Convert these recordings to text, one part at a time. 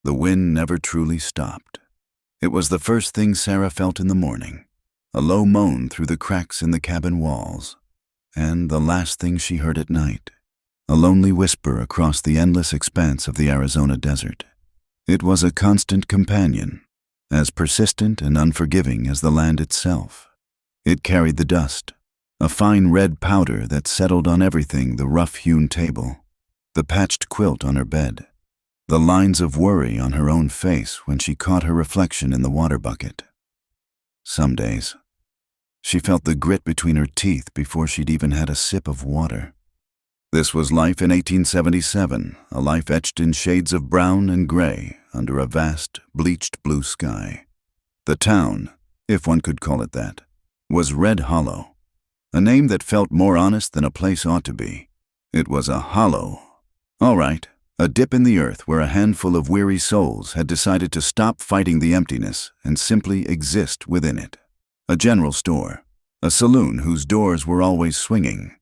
The wind never truly stopped. It was the first thing Sarah felt in the morning, a low moan through the cracks in the cabin walls, and the last thing she heard at night, a lonely whisper across the endless expanse of the Arizona desert. It was a constant companion, as persistent and unforgiving as the land itself. It carried the dust, a fine red powder that settled on everything: the rough-hewn table, the patched quilt on her bed, the lines of worry on her own face when she caught her reflection in the water bucket. Some days, she felt the grit between her teeth before she'd even had a sip of water. This was life in 1877, a life etched in shades of brown and gray under a vast, bleached blue sky. The town, if one could call it that, was Red Hollow, a name that felt more honest than a place ought to be. It was a hollow. All right, a dip in the earth where a handful of weary souls had decided to stop fighting the emptiness and simply exist within it. A general store, a saloon whose doors were always swinging,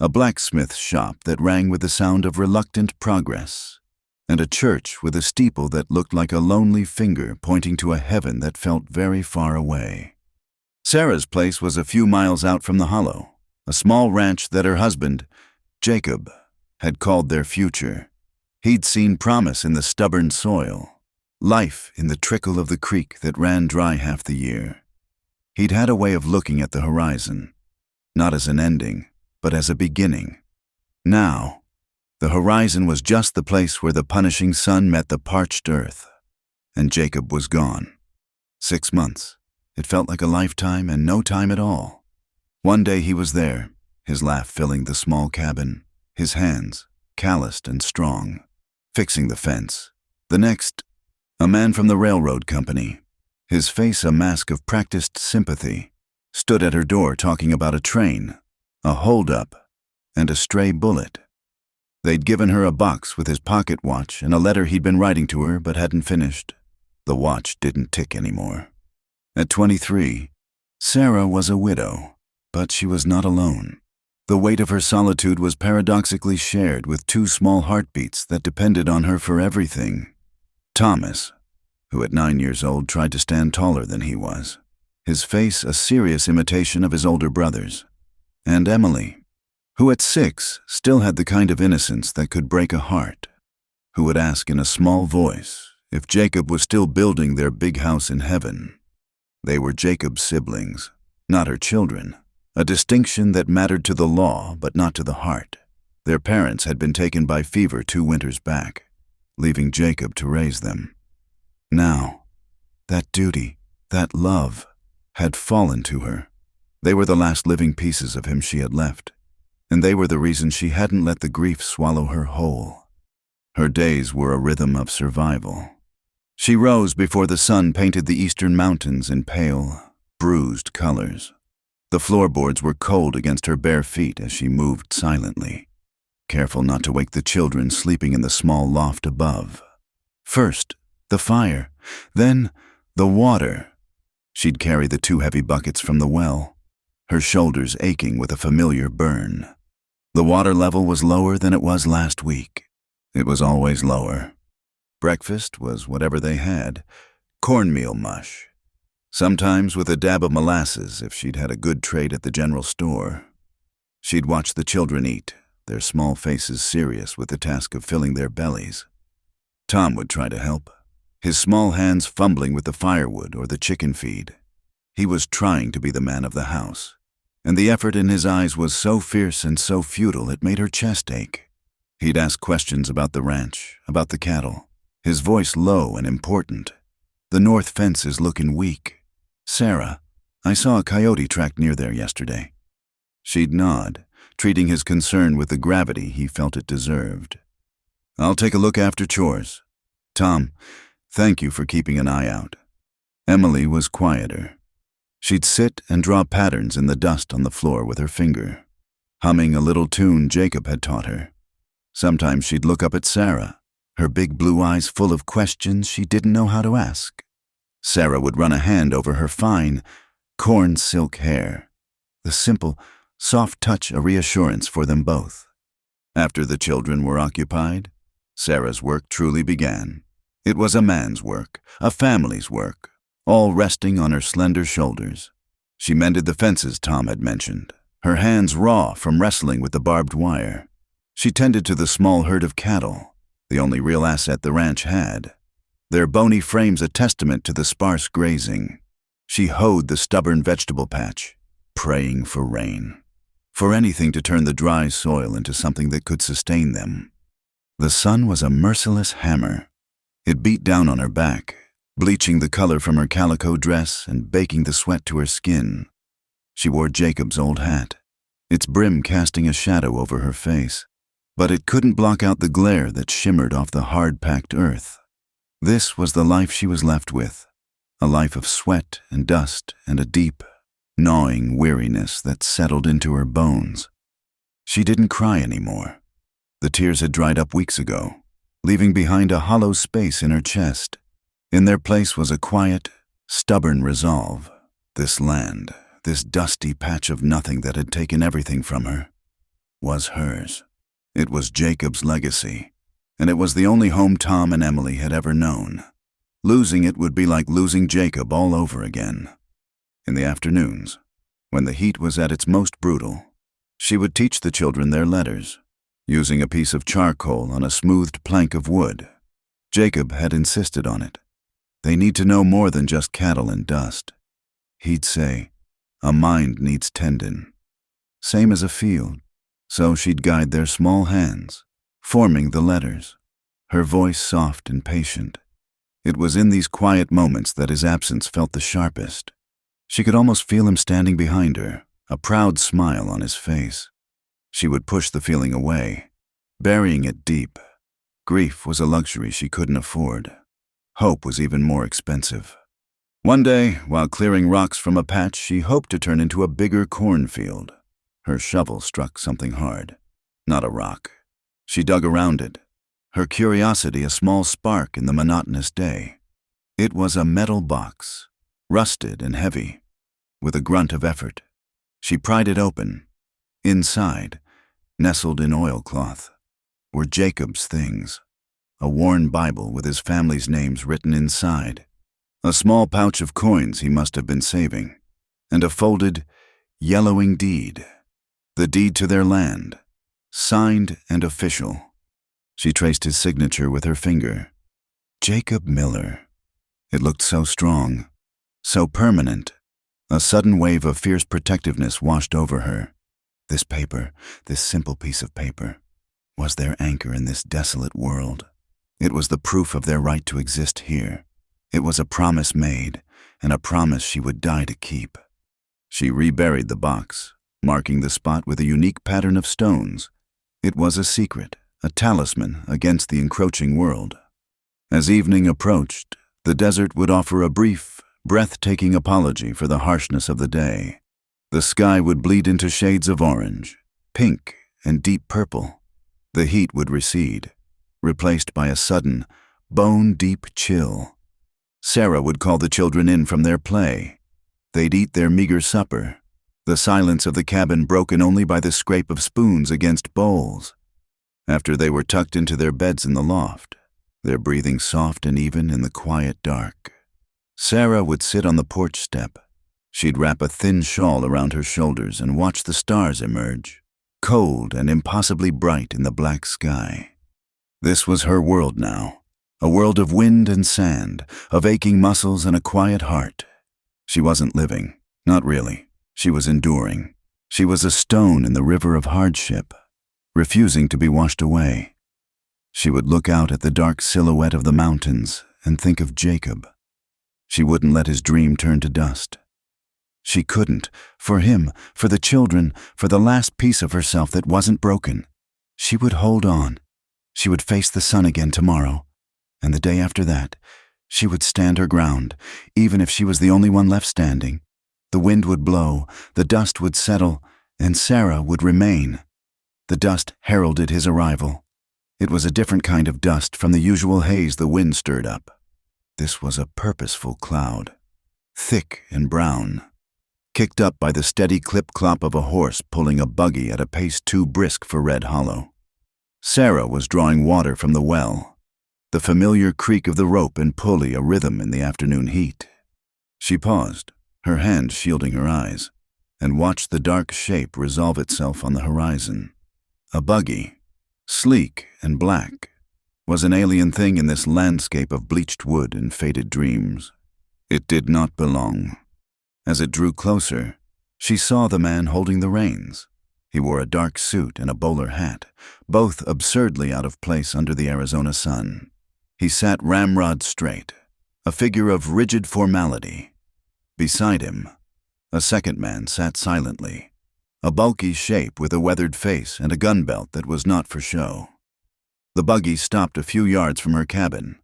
a blacksmith shop that rang with the sound of reluctant progress, and a church with a steeple that looked like a lonely finger pointing to a heaven that felt very far away. Sarah's place was a few miles out from the hollow, a small ranch that her husband, Jacob, had called their future. He'd seen promise in the stubborn soil, life in the trickle of the creek that ran dry half the year. He'd had a way of looking at the horizon, not as an ending, but as a beginning. Now, the horizon was just the place where the punishing sun met the parched earth, and Jacob was gone. 6 months. It felt like a lifetime and no time at all. One day he was there, his laugh filling the small cabin, his hands, calloused and strong, fixing the fence. The next, a man from the railroad company, his face a mask of practiced sympathy, stood at her door talking about a train, a holdup, and a stray bullet. They'd given her a box with his pocket watch and a letter he'd been writing to her but hadn't finished. The watch didn't tick anymore. At 23, Sarah was a widow, but she was not alone. The weight of her solitude was paradoxically shared with 2 small heartbeats that depended on her for everything. Thomas, who at 9 years old tried to stand taller than he was, his face a serious imitation of his older brother's, and Emily, who at 6 still had the kind of innocence that could break a heart, who would ask in a small voice if Jacob was still building their big house in heaven. They were Jacob's siblings, not her children, a distinction that mattered to the law but not to the heart. Their parents had been taken by fever 2 winters back, leaving Jacob to raise them. Now, that duty, that love, had fallen to her. They were the last living pieces of him she had left, and they were the reason she hadn't let the grief swallow her whole. Her days were a rhythm of survival. She rose before the sun painted the eastern mountains in pale, bruised colors. The floorboards were cold against her bare feet as she moved silently, careful not to wake the children sleeping in the small loft above. First, the fire, then the water. She'd carry the 2 heavy buckets from the well, her shoulders aching with a familiar burn. The water level was lower than it was last week. It was always lower. Breakfast was whatever they had, cornmeal mush, sometimes with a dab of molasses if she'd had a good trade at the general store. She'd watch the children eat, their small faces serious with the task of filling their bellies. Tom would try to help, his small hands fumbling with the firewood or the chicken feed. He was trying to be the man of the house, and the effort in his eyes was so fierce and so futile it made her chest ache. He'd ask questions about the ranch, about the cattle, his voice low and important. The north fence is looking weak. Sarah, I saw a coyote track near there yesterday. She'd nod, treating his concern with the gravity he felt it deserved. I'll take a look after chores. Tom, thank you for keeping an eye out. Emily was quieter. She'd sit and draw patterns in the dust on the floor with her finger, humming a little tune Jacob had taught her. Sometimes she'd look up at Sarah, her big blue eyes full of questions she didn't know how to ask. Sarah would run a hand over her fine, corn silk hair, the simple, soft touch a reassurance for them both. After the children were occupied, Sarah's work truly began. It was a man's work, a family's work, all resting on her slender shoulders. She mended the fences Tom had mentioned, her hands raw from wrestling with the barbed wire. She tended to the small herd of cattle, the only real asset the ranch had, their bony frames a testament to the sparse grazing. She hoed the stubborn vegetable patch, praying for rain, for anything to turn the dry soil into something that could sustain them. The sun was a merciless hammer. It beat down on her back, bleaching the color from her calico dress and baking the sweat to her skin. She wore Jacob's old hat, its brim casting a shadow over her face, but it couldn't block out the glare that shimmered off the hard-packed earth. This was the life she was left with, a life of sweat and dust and a deep, gnawing weariness that settled into her bones. She didn't cry anymore. The tears had dried up weeks ago, leaving behind a hollow space in her chest. In their place was a quiet, stubborn resolve. This land, this dusty patch of nothing that had taken everything from her, was hers. It was Jacob's legacy, and it was the only home Tom and Emily had ever known. Losing it would be like losing Jacob all over again. In the afternoons, when the heat was at its most brutal, she would teach the children their letters, using a piece of charcoal on a smoothed plank of wood. Jacob had insisted on it. They need to know more than just cattle and dust. He'd say, a mind needs tending. Same as a field. So she'd guide their small hands, forming the letters, her voice soft and patient. It was in these quiet moments that his absence felt the sharpest. She could almost feel him standing behind her, a proud smile on his face. She would push the feeling away, burying it deep. Grief was a luxury she couldn't afford. Hope was even more expensive. One day, while clearing rocks from a patch she hoped to turn into a bigger cornfield, her shovel struck something hard, not a rock. She dug around it, her curiosity a small spark in the monotonous day. It was a metal box, rusted and heavy. With a grunt of effort, she pried it open. Inside, nestled in oilcloth, were Jacob's things. A worn Bible with his family's names written inside, a small pouch of coins he must have been saving, and a folded, yellowing deed. The deed to their land, signed and official. She traced his signature with her finger. Jacob Miller. It looked so strong, so permanent. A sudden wave of fierce protectiveness washed over her. This paper, this simple piece of paper, was their anchor in this desolate world. It was the proof of their right to exist here. It was a promise made, and a promise she would die to keep. She reburied the box, marking the spot with a unique pattern of stones. It was a secret, a talisman against the encroaching world. As evening approached, the desert would offer a brief, breathtaking apology for the harshness of the day. The sky would bleed into shades of orange, pink, and deep purple. The heat would recede, replaced by a sudden, bone-deep chill. Sarah would call the children in from their play. They'd eat their meager supper, the silence of the cabin broken only by the scrape of spoons against bowls. After they were tucked into their beds in the loft, their breathing soft and even in the quiet dark, Sarah would sit on the porch step. She'd wrap a thin shawl around her shoulders and watch the stars emerge, cold and impossibly bright in the black sky. This was her world now, a world of wind and sand, of aching muscles and a quiet heart. She wasn't living, not really. She was enduring. She was a stone in the river of hardship, refusing to be washed away. She would look out at the dark silhouette of the mountains and think of Jacob. She wouldn't let his dream turn to dust. She couldn't, for him, for the children, for the last piece of herself that wasn't broken. She would hold on. She would face the sun again tomorrow, and the day after that, she would stand her ground, even if she was the only one left standing. The wind would blow, the dust would settle, and Sarah would remain. The dust heralded his arrival. It was a different kind of dust from the usual haze the wind stirred up. This was a purposeful cloud, thick and brown, kicked up by the steady clip-clop of a horse pulling a buggy at a pace too brisk for Red Hollow. Sarah was drawing water from the well. the familiar creak of the rope and pulley a rhythm in the afternoon heat. She paused, her hand shielding her eyes, and watched the dark shape resolve itself on the horizon. A buggy, sleek and black, was an alien thing in this landscape of bleached wood and faded dreams. It did not belong. As it drew closer, she saw the man holding the reins. He wore a dark suit and a bowler hat, both absurdly out of place under the Arizona sun. He sat ramrod straight, a figure of rigid formality. Beside him, a second man sat silently, a bulky shape with a weathered face and a gun belt that was not for show. The buggy stopped a few yards from her cabin,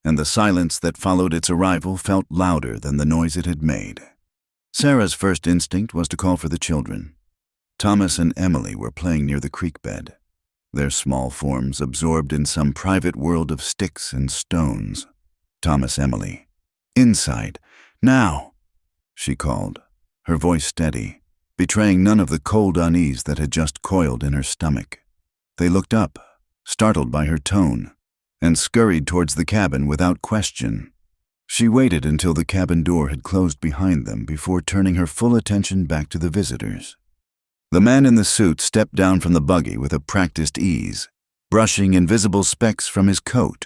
and the silence that followed its arrival felt louder than the noise it had made. Sarah's first instinct was to call for the children. Thomas and Emily were playing near the creek bed, their small forms absorbed in some private world of sticks and stones. Thomas, Emily. "Inside, now," she called, her voice steady, betraying none of the cold unease that had just coiled in her stomach. They looked up, startled by her tone, and scurried towards the cabin without question. She waited until the cabin door had closed behind them before turning her full attention back to the visitors. The man in the suit stepped down from the buggy with a practiced ease, brushing invisible specks from his coat.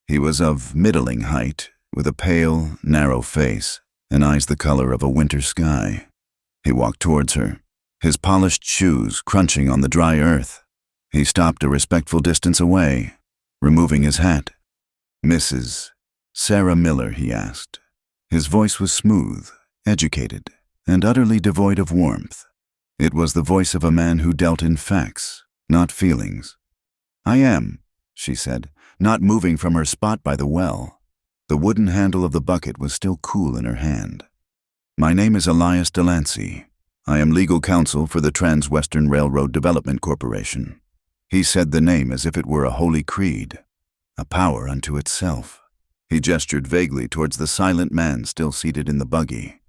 He was of middling height, with a pale, narrow face and eyes the color of a winter sky. He walked towards her, his polished shoes crunching on the dry earth. He stopped a respectful distance away, removing his hat. "Mrs. Sarah Miller," he asked. His voice was smooth, educated, and utterly devoid of warmth. It was the voice of a man who dealt in facts, not feelings. "I am," she said, not moving from her spot by the well. The wooden handle of the bucket was still cool in her hand. "My name is Elias Delancey. I am legal counsel for the Trans-Western Railroad Development Corporation." He said the name as if it were a holy creed, a power unto itself. He gestured vaguely towards the silent man still seated in the buggy.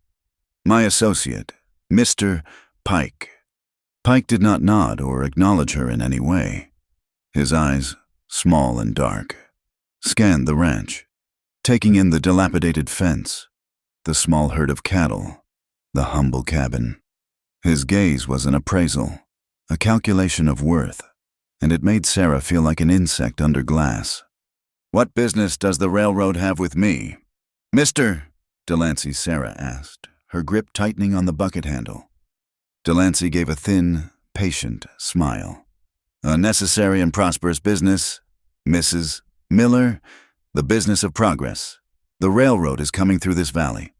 "My associate, Mr. Pike." Pike did not nod or acknowledge her in any way. His eyes, small and dark, scanned the ranch, taking in the dilapidated fence, the small herd of cattle, the humble cabin. His gaze was an appraisal, a calculation of worth, and it made Sarah feel like an insect under glass. "What business does the railroad have with me?" "Mr. Delancey," Sarah asked, her grip tightening on the bucket handle. Delancey gave a thin, patient smile. "A necessary and prosperous business, Mrs. Miller, the business of progress. The railroad is coming through this valley.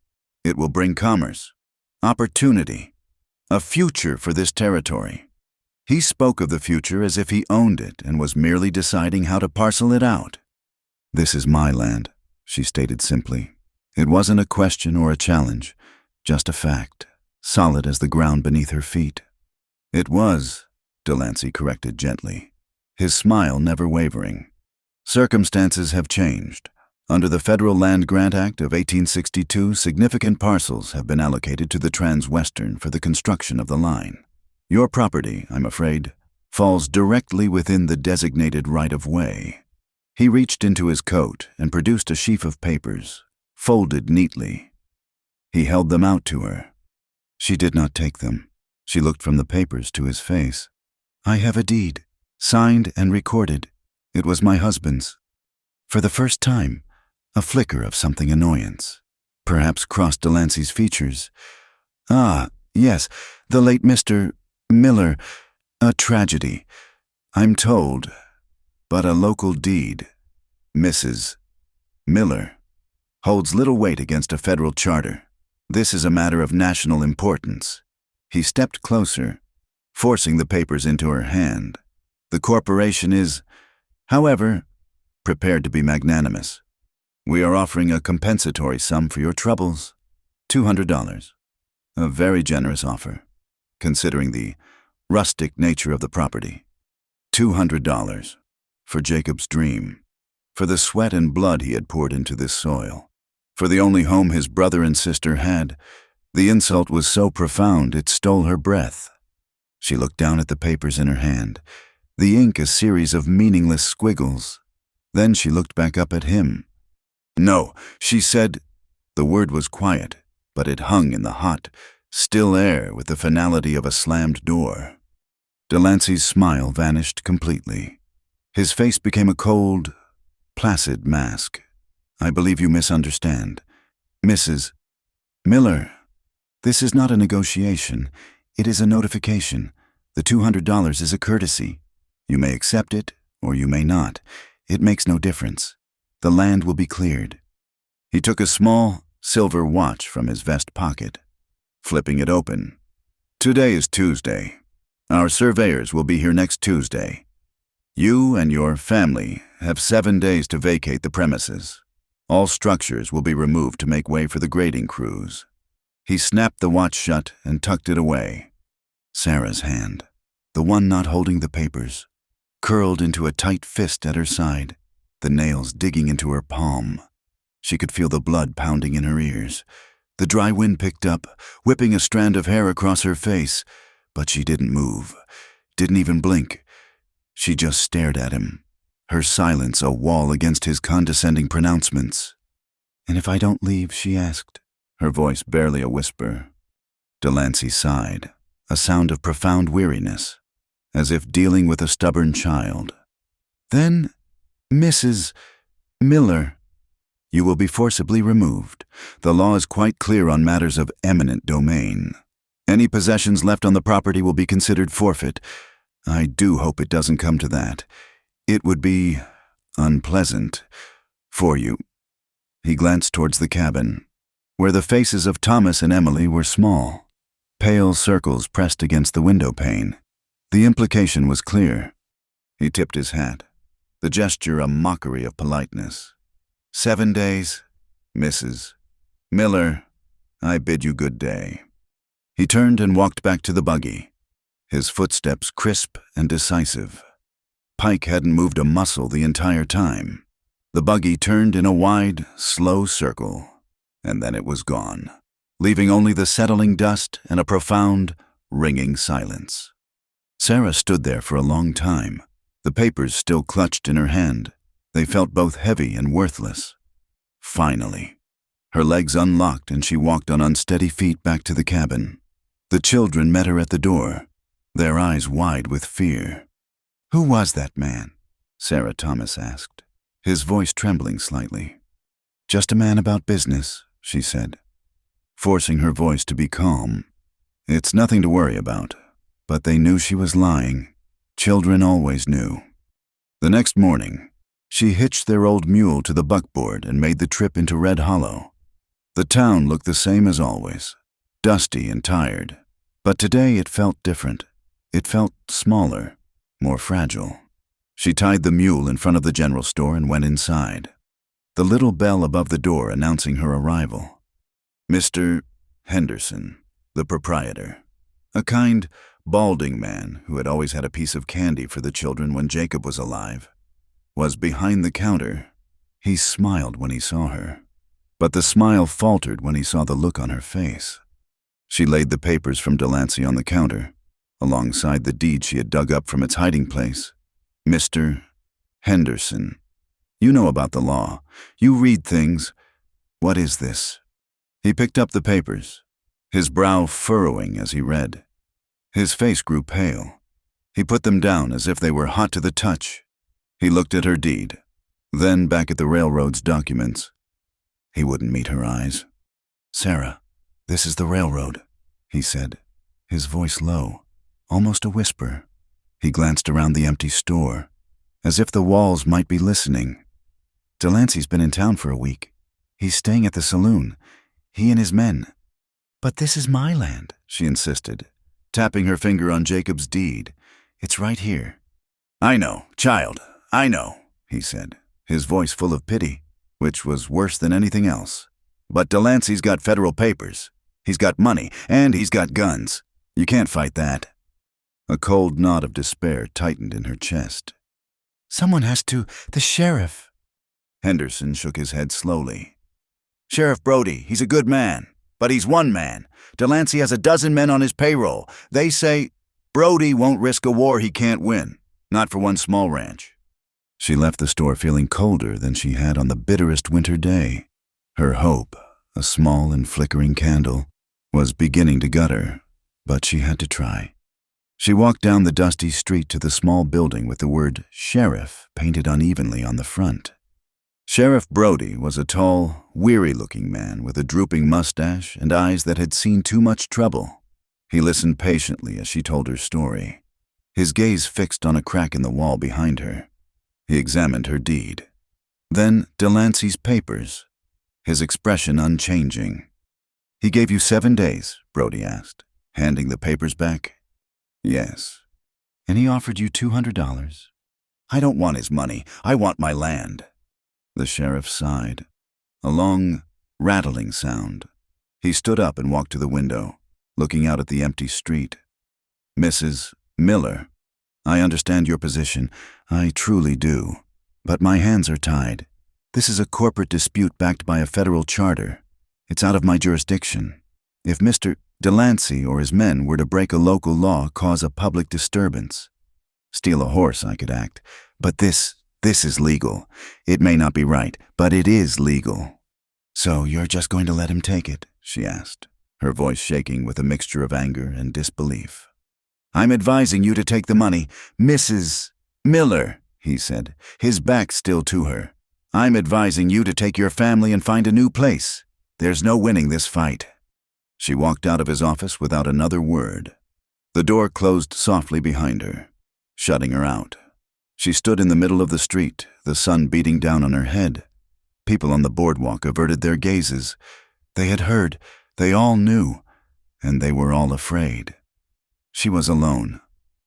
It will bring commerce, opportunity, a future for this territory." He spoke of the future as if he owned it and was merely deciding how to parcel it out. "This is my land," she stated simply. It wasn't a question or a challenge, just a fact, solid as the ground beneath her feet. "It was," Delancey corrected gently, his smile never wavering. "Circumstances have changed. Under the Federal Land Grant Act of 1862, significant parcels have been allocated to the Trans-Western for the construction of the line. Your property, I'm afraid, falls directly within the designated right-of-way." He reached into his coat and produced a sheaf of papers, folded neatly. He held them out to her. She did not take them. She looked from the papers to his face. "I have a deed, signed and recorded. It was my husband's." For the first time, a flicker of something annoyance perhaps crossed Delancey's features. "Ah, yes, the late Mr. Miller. A tragedy, I'm told, but a local deed, Mrs. Miller, holds little weight against a federal charter. This is a matter of national importance." He stepped closer, forcing the papers into her hand. "The corporation is, however, prepared to be magnanimous. We are offering a compensatory sum for your troubles, $200. A very generous offer, considering the rustic nature of the property. $200 for Jacob's dream, for the sweat and blood he had poured into this soil, for the only home his brother and sister had. The insult was so profound it stole her breath. She looked down at the papers in her hand, the ink a series of meaningless squiggles. Then she looked back up at him. "No," she said. The word was quiet, but it hung in the hot, still air with the finality of a slammed door. Delancey's smile vanished completely. His face became a cold, placid mask. "I believe you misunderstand. Mrs. Miller, this is not a negotiation. It is a notification. The $200 is a courtesy. You may accept it, or you may not. It makes no difference. The land will be cleared." He took a small, silver watch from his vest pocket, flipping it open. "Today is Tuesday. Our surveyors will be here next Tuesday. You and your family have 7 days to vacate the premises. All structures will be removed to make way for the grading crews." He snapped the watch shut and tucked it away. Sarah's hand, the one not holding the papers, curled into a tight fist at her side, the nails digging into her palm. She could feel the blood pounding in her ears. The dry wind picked up, whipping a strand of hair across her face, but she didn't move, didn't even blink. She just stared at him, her silence a wall against his condescending pronouncements. "And if I don't leave?" she asked, her voice barely a whisper. Delancey sighed, a sound of profound weariness, as if dealing with a stubborn child. "Then, Mrs. Miller, you will be forcibly removed. The law is quite clear on matters of eminent domain. Any possessions left on the property will be considered forfeit. I do hope it doesn't come to that. It would be unpleasant for you." He glanced towards the cabin, where the faces of Thomas and Emily were small, pale circles pressed against the window pane. The implication was clear. He tipped his hat, the gesture a mockery of politeness. 7 days, Mrs. Miller, I bid you good day." He turned and walked back to the buggy, his footsteps crisp and decisive. Pike hadn't moved a muscle the entire time. The buggy turned in a wide, slow circle, and then it was gone, leaving only the settling dust and a profound, ringing silence. Sarah stood there for a long time, the papers still clutched in her hand. They felt both heavy and worthless. Finally, her legs unlocked and she walked on unsteady feet back to the cabin. The children met her at the door, their eyes wide with fear. "Who was that man?" Sarah Thomas asked, his voice trembling slightly. "Just a man about business," she said, forcing her voice to be calm. "It's nothing to worry about." But they knew she was lying. Children always knew. The next morning, she hitched their old mule to the buckboard and made the trip into Red Hollow. The town looked the same as always, dusty and tired. But today it felt different. It felt smaller, more fragile. She tied the mule in front of the general store and went inside, the little bell above the door announcing her arrival. Mr. Henderson, the proprietor, a kind, balding man who had always had a piece of candy for the children when Jacob was alive, was behind the counter. He smiled when he saw her, but the smile faltered when he saw the look on her face. She laid the papers from Delancey on the counter, alongside the deed she had dug up from its hiding place. "Mr. Henderson, you know about the law. You read things. What is this?" He picked up the papers, his brow furrowing as he read. His face grew pale. He put them down as if they were hot to the touch. He looked at her deed, then back at the railroad's documents. He wouldn't meet her eyes. "Sarah, this is the railroad," he said, his voice low, almost a whisper. He glanced around the empty store, as if the walls might be listening. "Delancey's been in town for a week. He's staying at the saloon, he and his men." "But this is my land," she insisted, tapping her finger on Jacob's deed. "It's right here." "I know, child, I know," he said, his voice full of pity, which was worse than anything else. "But Delancey's got federal papers. He's got money, and he's got guns. You can't fight that." A cold knot of despair tightened in her chest. "Someone has to. The sheriff." Henderson shook his head slowly. "Sheriff Brody, he's a good man, but he's one man. Delancey has a dozen men on his payroll. They say Brody won't risk a war he can't win, not for one small ranch." She left the store feeling colder than she had on the bitterest winter day. Her hope, a small and flickering candle, was beginning to gutter, but she had to try. She walked down the dusty street to the small building with the word Sheriff painted unevenly on the front. Sheriff Brody was a tall, weary-looking man with a drooping mustache and eyes that had seen too much trouble. He listened patiently as she told her story, his gaze fixed on a crack in the wall behind her. He examined her deed. Then Delancey's papers, his expression unchanging. "He gave you 7 days, Brody asked, handing the papers back. "Yes." "And he offered you $200. "I don't want his money. I want my land." The sheriff sighed. A long, rattling sound. He stood up and walked to the window, looking out at the empty street. "Mrs. Miller, I understand your position. I truly do. But my hands are tied. This is a corporate dispute backed by a federal charter. It's out of my jurisdiction. If Mr. Delancey or his men were to break a local law, cause a public disturbance. Steal a horse, I could act. But this is legal. It may not be right, but it is legal." "So you're just going to let him take it?" she asked, her voice shaking with a mixture of anger and disbelief. "I'm advising you to take the money, Mrs. Miller," he said, his back still to her. "I'm advising you to take your family and find a new place. There's no winning this fight." She walked out of his office without another word. The door closed softly behind her, shutting her out. She stood in the middle of the street, the sun beating down on her head. People on the boardwalk averted their gazes. They had heard, they all knew, and they were all afraid. She was alone,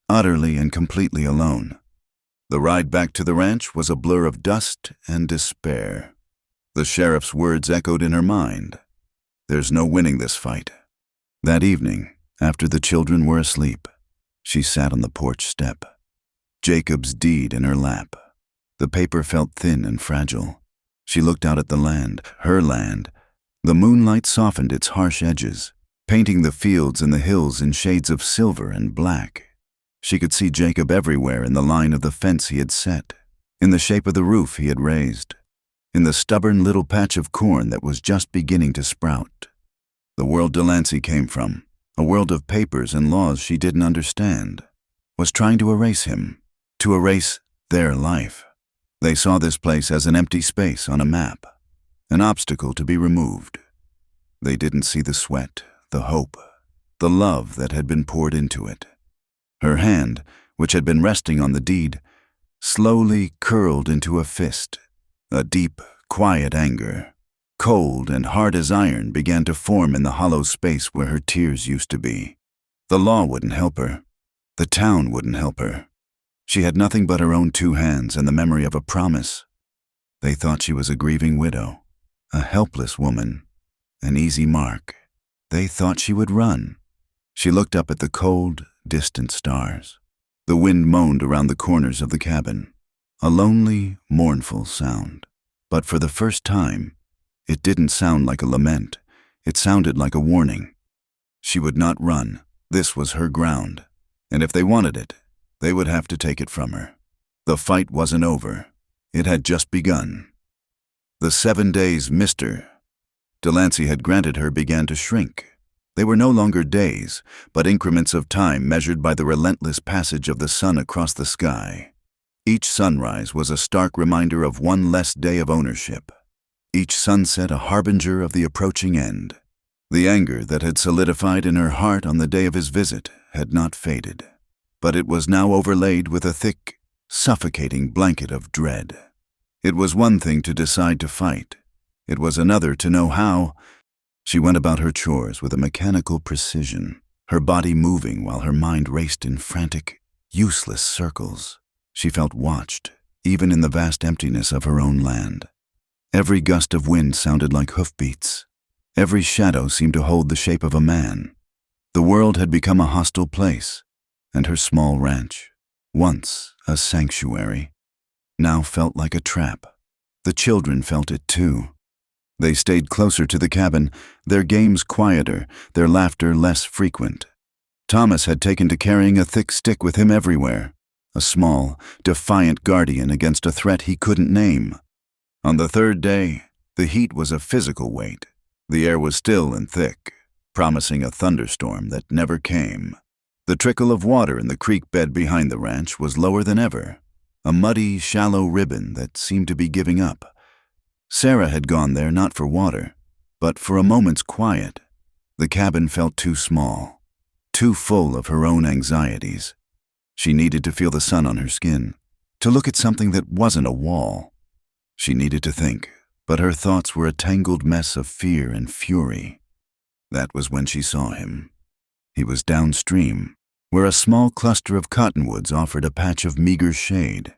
utterly and completely alone. The ride back to the ranch was a blur of dust and despair. The sheriff's words echoed in her mind. There's no winning this fight. That evening, after the children were asleep, she sat on the porch step, Jacob's deed in her lap. The paper felt thin and fragile. She looked out at the land, her land. The moonlight softened its harsh edges, painting the fields and the hills in shades of silver and black. She could see Jacob everywhere in the line of the fence he had set, in the shape of the roof he had raised, in the stubborn little patch of corn that was just beginning to sprout. The world Delancey came from, a world of papers and laws she didn't understand, was trying to erase him, to erase their life. They saw this place as an empty space on a map, an obstacle to be removed. They didn't see the sweat, the hope, the love that had been poured into it. Her hand, which had been resting on the deed, slowly curled into a fist. A deep, quiet anger, cold and hard as iron, began to form in the hollow space where her tears used to be. The law wouldn't help her. The town wouldn't help her. She had nothing but her own 2 hands and the memory of a promise. They thought she was a grieving widow, a helpless woman, an easy mark. They thought she would run. She looked up at the cold, distant stars. The wind moaned around the corners of the cabin, a lonely, mournful sound. But for the first time, it didn't sound like a lament. It sounded like a warning. She would not run. This was her ground. And if they wanted it, they would have to take it from her. The fight wasn't over. It had just begun. The 7 days Mr. Delancey had granted her began to shrink. They were no longer days, but increments of time measured by the relentless passage of the sun across the sky. Each sunrise was a stark reminder of one less day of ownership. Each sunset a harbinger of the approaching end. The anger that had solidified in her heart on the day of his visit had not faded, but it was now overlaid with a thick, suffocating blanket of dread. It was one thing to decide to fight. It was another to know how. She went about her chores with a mechanical precision, her body moving while her mind raced in frantic, useless circles. She felt watched, even in the vast emptiness of her own land. Every gust of wind sounded like hoofbeats. Every shadow seemed to hold the shape of a man. The world had become a hostile place, and her small ranch, once a sanctuary, now felt like a trap. The children felt it too. They stayed closer to the cabin, their games quieter, their laughter less frequent. Thomas had taken to carrying a thick stick with him everywhere, a small, defiant guardian against a threat he couldn't name. On the third day, the heat was a physical weight. The air was still and thick, promising a thunderstorm that never came. The trickle of water in the creek bed behind the ranch was lower than ever, a muddy, shallow ribbon that seemed to be giving up. Sarah had gone there not for water, but for a moment's quiet. The cabin felt too small, too full of her own anxieties. She needed to feel the sun on her skin, to look at something that wasn't a wall. She needed to think, but her thoughts were a tangled mess of fear and fury. That was when she saw him. He was downstream, where a small cluster of cottonwoods offered a patch of meager shade.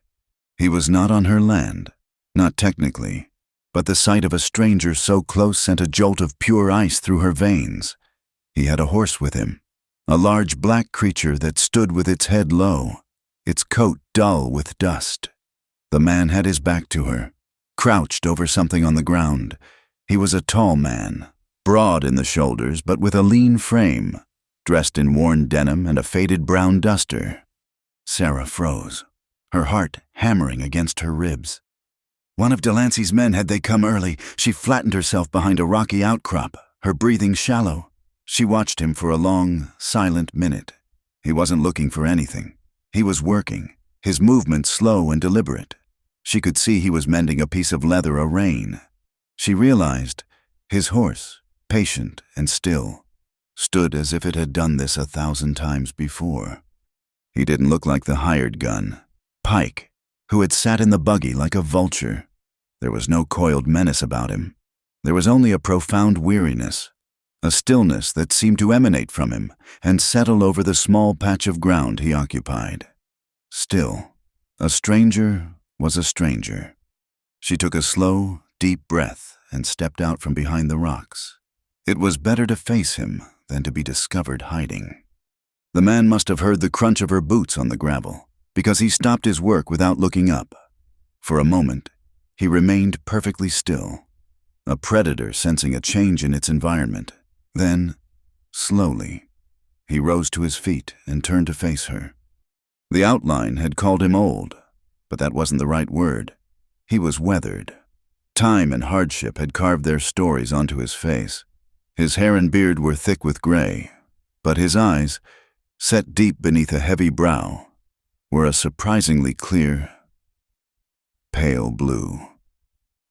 He was not on her land, not technically, but the sight of a stranger so close sent a jolt of pure ice through her veins. He had a horse with him, a large black creature that stood with its head low, its coat dull with dust. The man had his back to her, crouched over something on the ground. He was a tall man, broad in the shoulders but with a lean frame, dressed in worn denim and a faded brown duster. Sarah froze, her heart hammering against her ribs. One of Delancey's men had they come early. She flattened herself behind a rocky outcrop, her breathing shallow. She watched him for a long, silent minute. He wasn't looking for anything. He was working, his movements slow and deliberate. She could see he was mending a piece of leather a rein. She realized his horse, patient and still, stood as if it had done this 1,000 times before. He didn't look like the hired gun, Pike, who had sat in the buggy like a vulture. There was no coiled menace about him. There was only a profound weariness, a stillness that seemed to emanate from him and settle over the small patch of ground he occupied. Still, a stranger was a stranger. She took a slow, deep breath and stepped out from behind the rocks. It was better to face him than to be discovered hiding. The man must have heard the crunch of her boots on the gravel, because he stopped his work without looking up. For a moment, he remained perfectly still, a predator sensing a change in its environment. Then, slowly, he rose to his feet and turned to face her. The outline had called him old, but that wasn't the right word. He was weathered. Time and hardship had carved their stories onto his face. His hair and beard were thick with gray, but his eyes, set deep beneath a heavy brow, were a surprisingly clear, pale blue.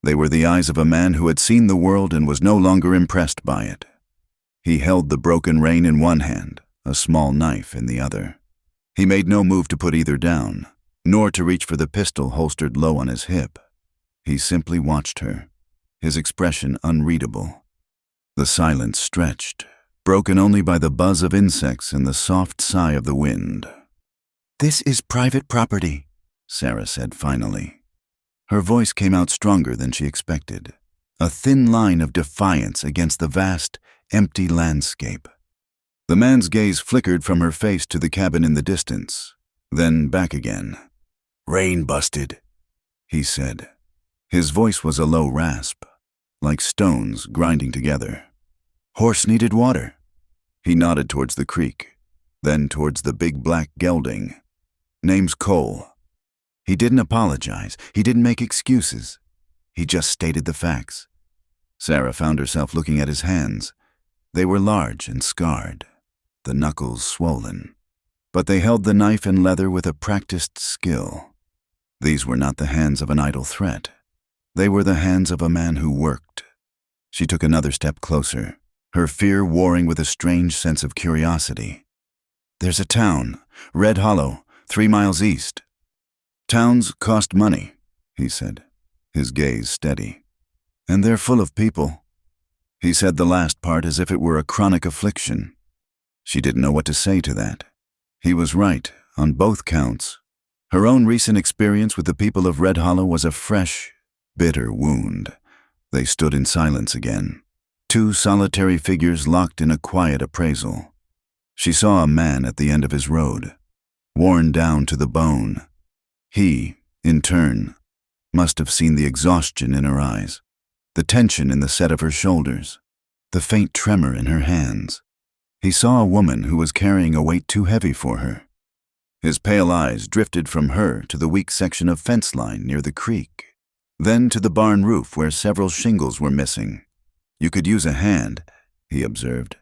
They were the eyes of a man who had seen the world and was no longer impressed by it. He held the broken rein in one hand, a small knife in the other. He made no move to put either down, nor to reach for the pistol holstered low on his hip. He simply watched her, his expression unreadable. The silence stretched, broken only by the buzz of insects and the soft sigh of the wind. "This is private property," Sarah said finally. Her voice came out stronger than she expected, a thin line of defiance against the vast, empty landscape. The man's gaze flickered from her face to the cabin in the distance, then back again. "Rain busted," he said. His voice was a low rasp, like stones grinding together. "Horse needed water." He nodded towards the creek, then towards the big black gelding. "Name's Cole." He didn't apologize. He didn't make excuses. He just stated the facts. Sarah found herself looking at his hands. They were large and scarred, the knuckles swollen, but they held the knife and leather with a practiced skill. These were not the hands of an idle threat. They were the hands of a man who worked. She took another step closer, her fear warring with a strange sense of curiosity. "There's a town, Red Hollow, 3 miles east." "Towns cost money," he said, his gaze steady. "And they're full of people." He said the last part as if it were a chronic affliction. She didn't know what to say to that. He was right, on both counts. Her own recent experience with the people of Red Hollow was a fresh, bitter wound. They stood in silence again, 2 solitary figures locked in a quiet appraisal. She saw a man at the end of his road, worn down to the bone. He, in turn, must have seen the exhaustion in her eyes, the tension in the set of her shoulders, the faint tremor in her hands. He saw a woman who was carrying a weight too heavy for her. His pale eyes drifted from her to the weak section of fence line near the creek, then to the barn roof where several shingles were missing. "You could use a hand," he observed.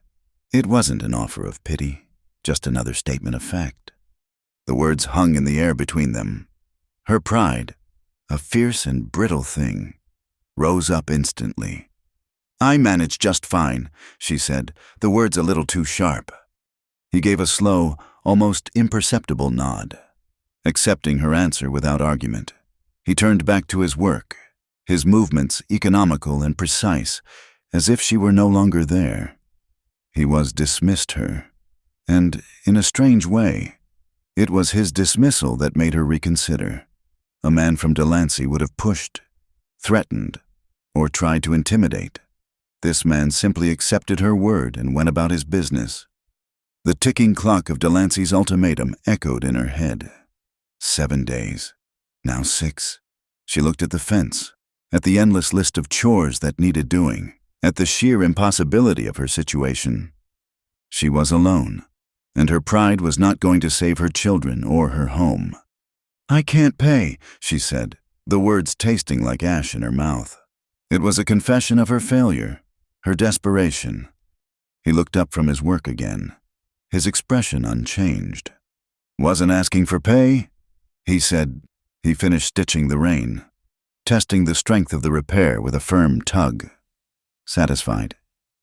It wasn't an offer of pity, just another statement of fact. The words hung in the air between them. Her pride, a fierce and brittle thing, rose up instantly. "I manage just fine," she said, the words a little too sharp. He gave a slow, almost imperceptible nod, accepting her answer without argument. He turned back to his work, his movements economical and precise, as if she were no longer there. He was dismissed her, and, in a strange way, it was his dismissal that made her reconsider. A man from Delancey would have pushed, threatened, or tried to intimidate. This man simply accepted her word and went about his business. The ticking clock of Delancey's ultimatum echoed in her head. 7 days. Now 6. She looked at the fence, at the endless list of chores that needed doing, at the sheer impossibility of her situation. She was alone, and her pride was not going to save her children or her home. "I can't pay," she said, the words tasting like ash in her mouth. It was a confession of her failure, her desperation. He looked up from his work again, his expression unchanged. "Wasn't asking for pay," he said. He finished stitching the rein, testing the strength of the repair with a firm tug. Satisfied,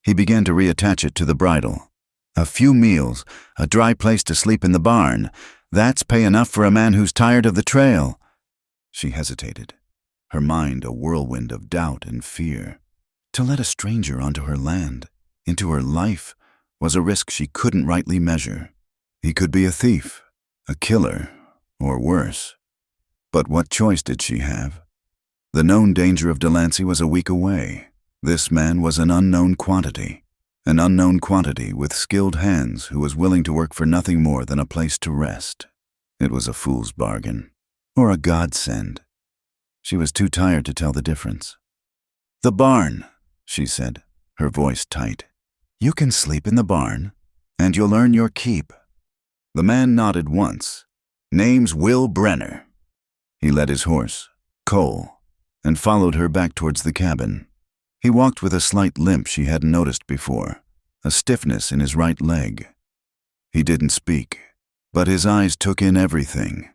he began to reattach it to the bridle. "A few meals, a dry place to sleep in the barn, that's pay enough for a man who's tired of the trail." She hesitated, her mind a whirlwind of doubt and fear. To let a stranger onto her land, into her life, was a risk she couldn't rightly measure. He could be a thief, a killer, or worse. But what choice did she have? The known danger of Delancey was a week away. This man was an unknown quantity with skilled hands who was willing to work for nothing more than a place to rest. It was a fool's bargain, or a godsend. She was too tired to tell the difference. "The barn," she said, her voice tight. "You can sleep in the barn, and you'll earn your keep." The man nodded once. "Name's Will Brenner." He led his horse, Cole, and followed her back towards the cabin. He walked with a slight limp she hadn't noticed before, a stiffness in his right leg. He didn't speak, but his eyes took in everything,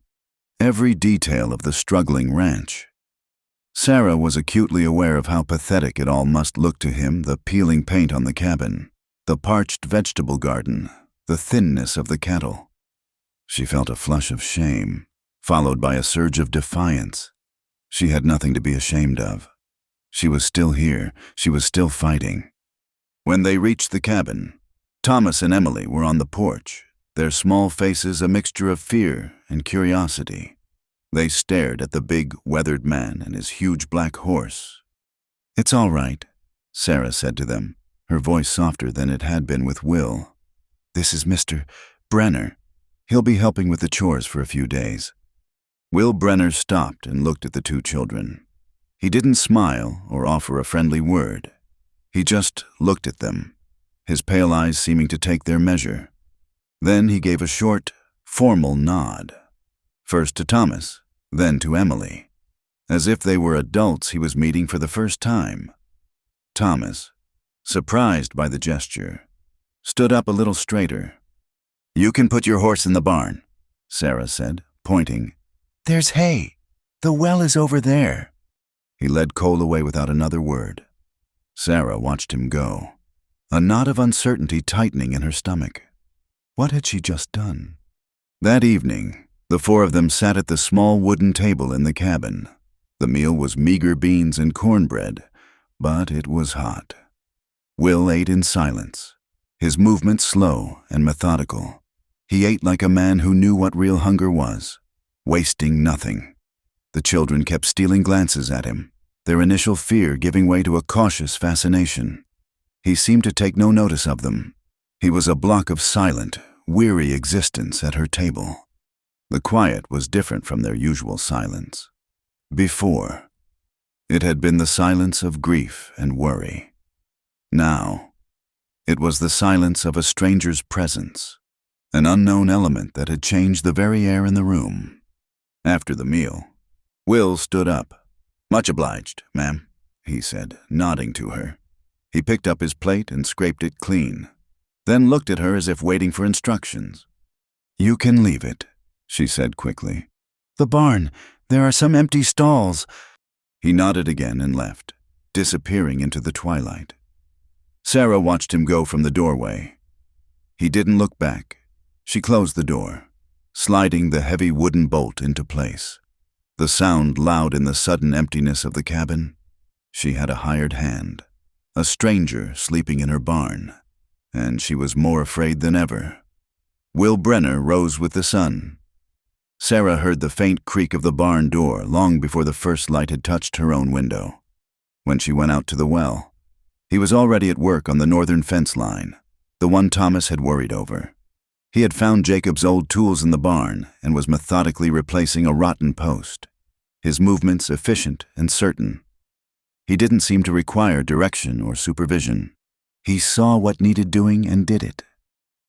every detail of the struggling ranch. Sarah was acutely aware of how pathetic it all must look to him, the peeling paint on the cabin, the parched vegetable garden, the thinness of the cattle. She felt a flush of shame, followed by a surge of defiance. She had nothing to be ashamed of. She was still here. She was still fighting. When they reached the cabin, Thomas and Emily were on the porch, their small faces a mixture of fear and curiosity. They stared at the big, weathered man and his huge black horse. "It's all right," Sarah said to them, her voice softer than it had been with Will. "This is Mr. Brenner. He'll be helping with the chores for a few days." Will Brenner stopped and looked at the two children. He didn't smile or offer a friendly word. He just looked at them, his pale eyes seeming to take their measure. Then he gave a short, formal nod, first to Thomas, then to Emily, as if they were adults he was meeting for the first time. Thomas, surprised by the gesture, stood up a little straighter. "You can put your horse in the barn," Sarah said, pointing. "There's hay. The well is over there." He led Cole away without another word. Sarah watched him go, a knot of uncertainty tightening in her stomach. What had she just done? That evening, the four of them sat at the small wooden table in the cabin. The meal was meager beans and cornbread, but it was hot. Will ate in silence, his movements slow and methodical. He ate like a man who knew what real hunger was, wasting nothing. The children kept stealing glances at him, their initial fear giving way to a cautious fascination. He seemed to take no notice of them. He was a block of silent, weary existence at her table. The quiet was different from their usual silence. Before, it had been the silence of grief and worry. Now, it was the silence of a stranger's presence, an unknown element that had changed the very air in the room. After the meal, Will stood up. "Much obliged, ma'am," he said, nodding to her. He picked up his plate and scraped it clean, then looked at her as if waiting for instructions. "You can leave it," she said quickly. "The barn. There are some empty stalls." He nodded again and left, disappearing into the twilight. Sarah watched him go from the doorway. He didn't look back. She closed the door, sliding the heavy wooden bolt into place. The sound loud in the sudden emptiness of the cabin. She had a hired hand, a stranger sleeping in her barn, and she was more afraid than ever. Will Brenner rose with the sun. Sarah heard the faint creak of the barn door long before the first light had touched her own window. When she went out to the well, he was already at work on the northern fence line, the one Thomas had worried over. He had found Jacob's old tools in the barn and was methodically replacing a rotten post, his movements efficient and certain. He didn't seem to require direction or supervision. He saw what needed doing and did it.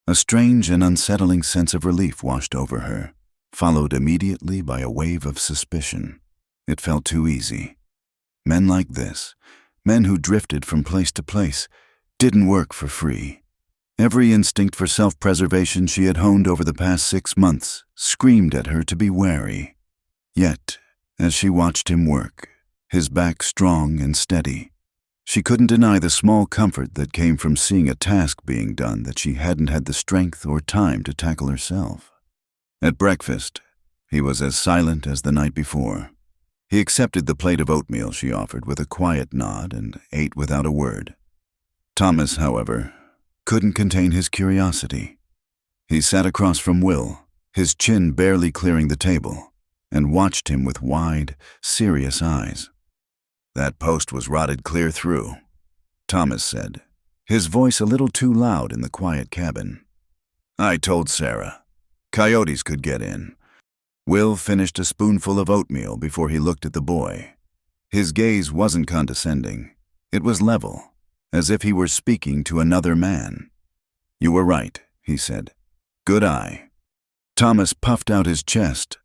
A strange and unsettling sense of relief washed over her, followed immediately by a wave of suspicion. It felt too easy. Men like this, men who drifted from place to place, didn't work for free. Every instinct for self-preservation she had honed over the past 6 months screamed at her to be wary. Yet, as she watched him work, his back strong and steady, she couldn't deny the small comfort that came from seeing a task being done that she hadn't had the strength or time to tackle herself. At breakfast, he was as silent as the night before. He accepted the plate of oatmeal she offered with a quiet nod and ate without a word. Thomas, however, couldn't contain his curiosity. He sat across from Will, his chin barely clearing the table, and watched him with wide, serious eyes. "That post was rotted clear through," Thomas said, his voice a little too loud in the quiet cabin. "I told Sarah. Coyotes could get in." Will finished a spoonful of oatmeal before he looked at the boy. His gaze wasn't condescending. It was level, as if he were speaking to another man. "You were right," he said. "Good eye." Thomas puffed out his chest,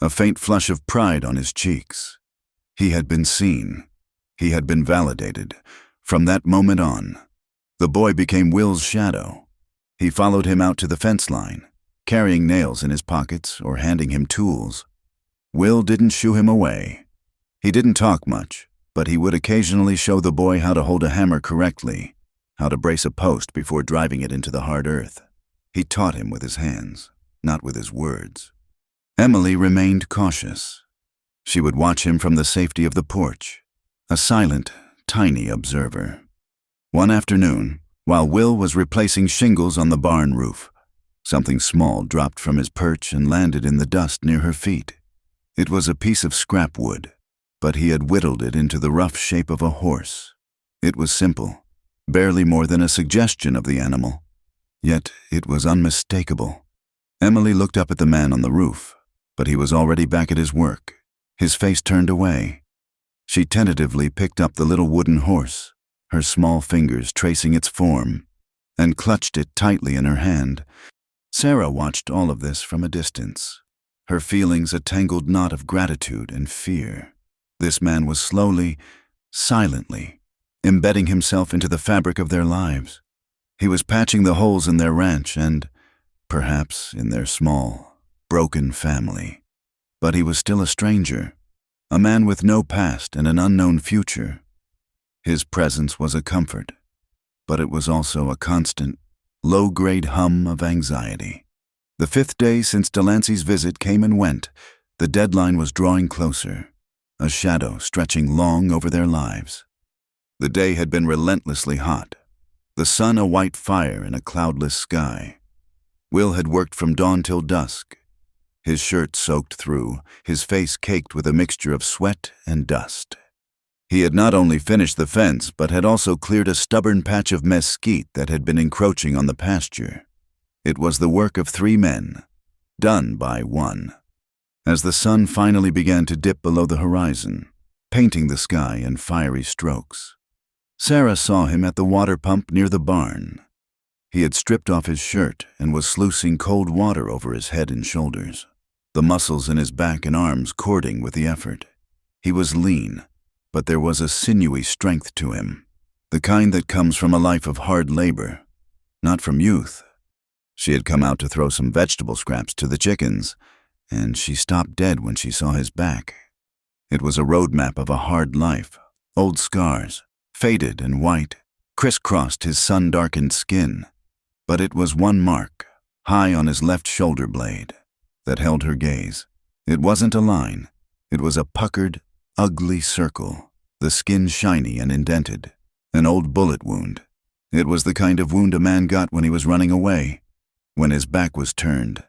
a faint flush of pride on his cheeks. He had been seen. He had been validated. From that moment on, the boy became Will's shadow. He followed him out to the fence line, carrying nails in his pockets or handing him tools. Will didn't shoo him away. He didn't talk much, but he would occasionally show the boy how to hold a hammer correctly, how to brace a post before driving it into the hard earth. He taught him with his hands, not with his words. Emily remained cautious. She would watch him from the safety of the porch, a silent, tiny observer. One afternoon, while Will was replacing shingles on the barn roof, something small dropped from his perch and landed in the dust near her feet. It was a piece of scrap wood, but he had whittled it into the rough shape of a horse. It was simple, barely more than a suggestion of the animal, yet it was unmistakable. Emily looked up at the man on the roof, but he was already back at his work, his face turned away. She tentatively picked up the little wooden horse, her small fingers tracing its form, and clutched it tightly in her hand. Sarah watched all of this from a distance, her feelings a tangled knot of gratitude and fear. This man was slowly, silently, embedding himself into the fabric of their lives. He was patching the holes in their ranch and, perhaps, in their small, broken family. But he was still a stranger, a man with no past and an unknown future. His presence was a comfort, but it was also a constant, low-grade hum of anxiety. The 5th day since Delancey's visit came and went. The deadline was drawing closer, a shadow stretching long over their lives. The day had been relentlessly hot, the sun a white fire in a cloudless sky. Will had worked from dawn till dusk, his shirt soaked through, his face caked with a mixture of sweat and dust. He had not only finished the fence, but had also cleared a stubborn patch of mesquite that had been encroaching on the pasture. It was the work of 3 men, done by one. As the sun finally began to dip below the horizon, painting the sky in fiery strokes, Sarah saw him at the water pump near the barn. He had stripped off his shirt and was sluicing cold water over his head and shoulders, the muscles in his back and arms cording with the effort. He was lean, but there was a sinewy strength to him, the kind that comes from a life of hard labor, not from youth. She had come out to throw some vegetable scraps to the chickens, and she stopped dead when she saw his back. It was a roadmap of a hard life. Old scars, faded and white, crisscrossed his sun-darkened skin. But it was one mark, high on his left shoulder blade, that held her gaze. It wasn't a line. It was a puckered, ugly circle, the skin shiny and indented. An old bullet wound. It was the kind of wound a man got when he was running away, when his back was turned.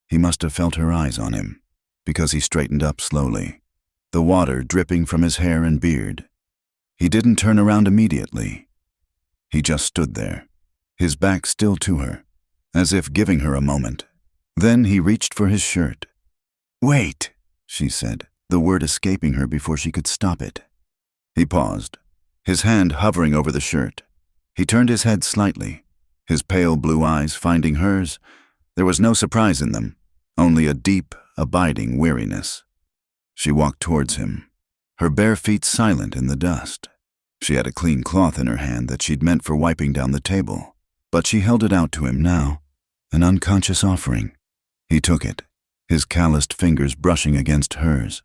He must have felt her eyes on him, because he straightened up slowly, the water dripping from his hair and beard. He didn't turn around immediately. He just stood there, his back still to her, as if giving her a moment. Then he reached for his shirt. "Wait," she said, the word escaping her before she could stop it. He paused, his hand hovering over the shirt. He turned his head slightly, his pale blue eyes finding hers. There was no surprise in them, only a deep, abiding weariness. She walked towards him, her bare feet silent in the dust. She had a clean cloth in her hand that she'd meant for wiping down the table, but she held it out to him now, an unconscious offering. He took it, his calloused fingers brushing against hers,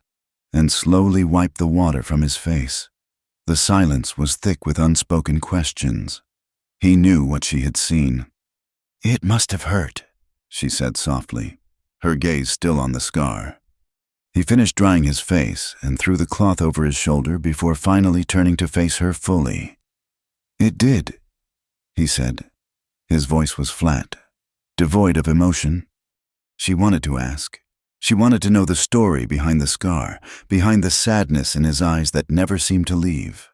and slowly wiped the water from his face. The silence was thick with unspoken questions. He knew what she had seen. "It must have hurt," she said softly, her gaze still on the scar. He finished drying his face and threw the cloth over his shoulder before finally turning to face her fully. "It did," he said. His voice was flat, devoid of emotion. She wanted to ask. She wanted to know the story behind the scar, behind the sadness in his eyes that never seemed to leave.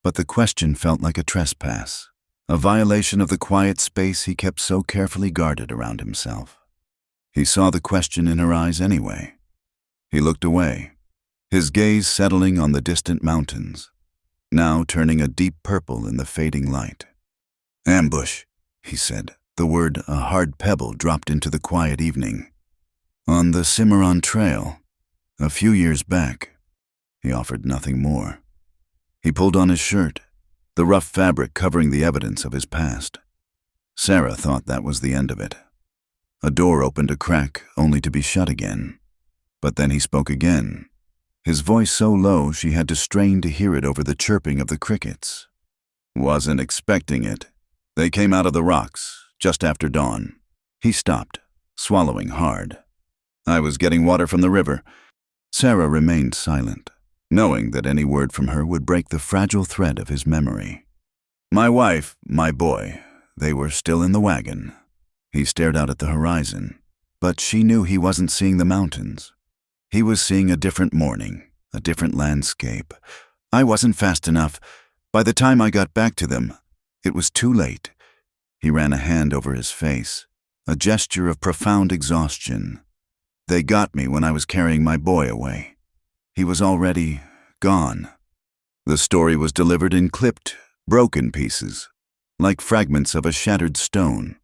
But the question felt like a trespass, a violation of the quiet space he kept so carefully guarded around himself. He saw the question in her eyes anyway. He looked away, his gaze settling on the distant mountains, now turning a deep purple in the fading light. "Ambush," he said, the word a hard pebble dropped into the quiet evening. "On the Cimarron Trail, a few years back." He offered nothing more. He pulled on his shirt, the rough fabric covering the evidence of his past. Sarah thought that was the end of it. A door opened a crack, only to be shut again. But then he spoke again, his voice so low she had to strain to hear it over the chirping of the crickets. "Wasn't expecting it. They came out of the rocks, just after dawn." He stopped, swallowing hard. "I was getting water from the river." Sarah remained silent, knowing that any word from her would break the fragile thread of his memory. "My wife, my boy, they were still in the wagon." He stared out at the horizon, but she knew he wasn't seeing the mountains. He was seeing a different morning, a different landscape. "I wasn't fast enough. By the time I got back to them, it was too late." He ran a hand over his face, a gesture of profound exhaustion. "They got me when I was carrying my boy away. He was already gone." The story was delivered in clipped, broken pieces, like fragments of a shattered stone.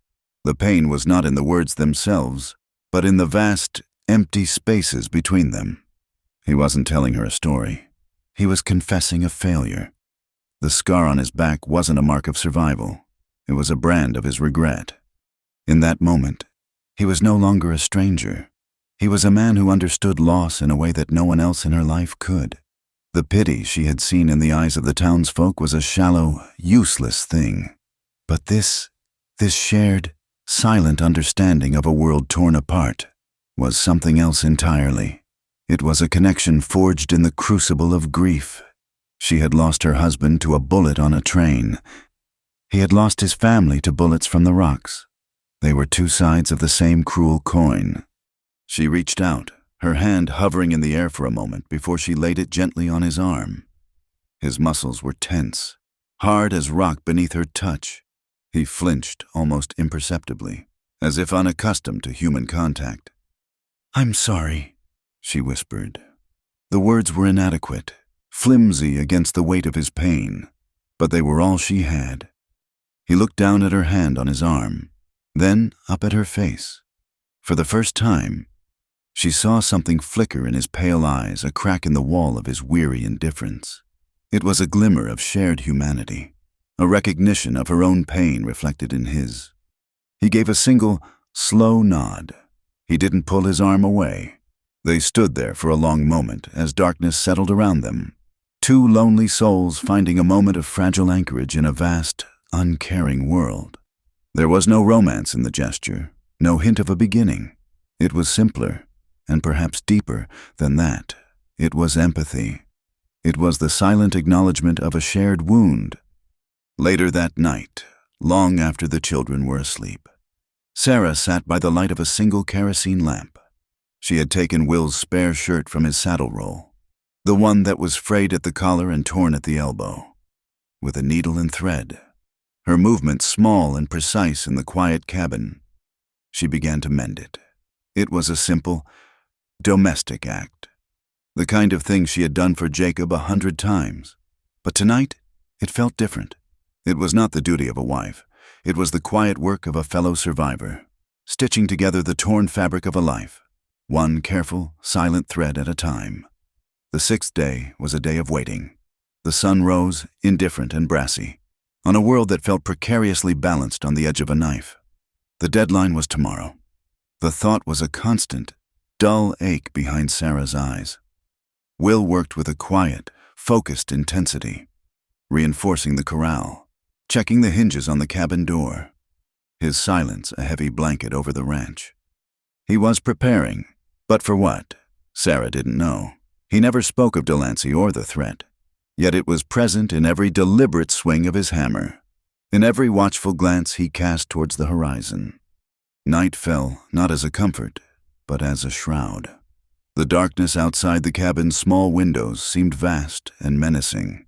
The pain was not in the words themselves, but in the vast, empty spaces between them. He wasn't telling her a story. He was confessing a failure. The scar on his back wasn't a mark of survival. It was a brand of his regret. In that moment, he was no longer a stranger. He was a man who understood loss in a way that no one else in her life could. The pity she had seen in the eyes of the townsfolk was a shallow, useless thing. But this shared, silent understanding of a world torn apart was something else entirely. It was a connection forged in the crucible of grief. She had lost her husband to a bullet on a train. He had lost his family to bullets from the rocks. They were two sides of the same cruel coin. She reached out, her hand hovering in the air for a moment before she laid it gently on his arm. His muscles were tense, hard as rock beneath her touch. He flinched almost imperceptibly, as if unaccustomed to human contact. "I'm sorry," she whispered. The words were inadequate, flimsy against the weight of his pain, but they were all she had. He looked down at her hand on his arm, then up at her face. For the first time, she saw something flicker in his pale eyes, a crack in the wall of his weary indifference. It was a glimmer of shared humanity, a recognition of her own pain reflected in his. He gave a single, slow nod. He didn't pull his arm away. They stood there for a long moment as darkness settled around them, two lonely souls finding a moment of fragile anchorage in a vast, uncaring world. There was no romance in the gesture, no hint of a beginning. It was simpler, and perhaps deeper than that. It was empathy. It was the silent acknowledgement of a shared wound. Later that night, long after the children were asleep, Sarah sat by the light of a single kerosene lamp. She had taken Will's spare shirt from his saddle roll, the one that was frayed at the collar and torn at the elbow. With a needle and thread, her movements small and precise in the quiet cabin, she began to mend it. It was a simple, domestic act, the kind of thing she had done for Jacob 100 times. But tonight, it felt different. It was not the duty of a wife. It was the quiet work of a fellow survivor, stitching together the torn fabric of a life, one careful, silent thread at a time. The 6th day was a day of waiting. The sun rose, indifferent and brassy, on a world that felt precariously balanced on the edge of a knife. The deadline was tomorrow. The thought was a constant, dull ache behind Sarah's eyes. Will worked with a quiet, focused intensity, reinforcing the corral, checking the hinges on the cabin door, his silence a heavy blanket over the ranch. He was preparing, but for what? Sarah didn't know. He never spoke of Delancey or the threat, yet it was present in every deliberate swing of his hammer, in every watchful glance he cast towards the horizon. Night fell not as a comfort, but as a shroud. The darkness outside the cabin's small windows seemed vast and menacing,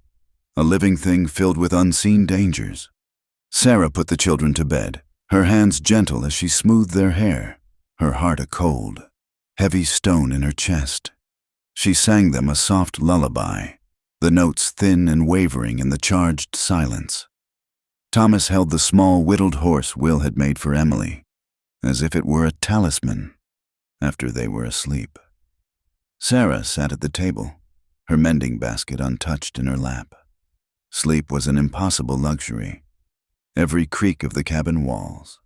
a living thing filled with unseen dangers. Sarah put the children to bed, her hands gentle as she smoothed their hair, her heart a cold, heavy stone in her chest. She sang them a soft lullaby, the notes thin and wavering in the charged silence. Thomas held the small whittled horse Will had made for Emily, as if it were a talisman, after they were asleep. Sarah sat at the table, her mending basket untouched in her lap. Sleep was an impossible luxury. Every creak of the cabin walls,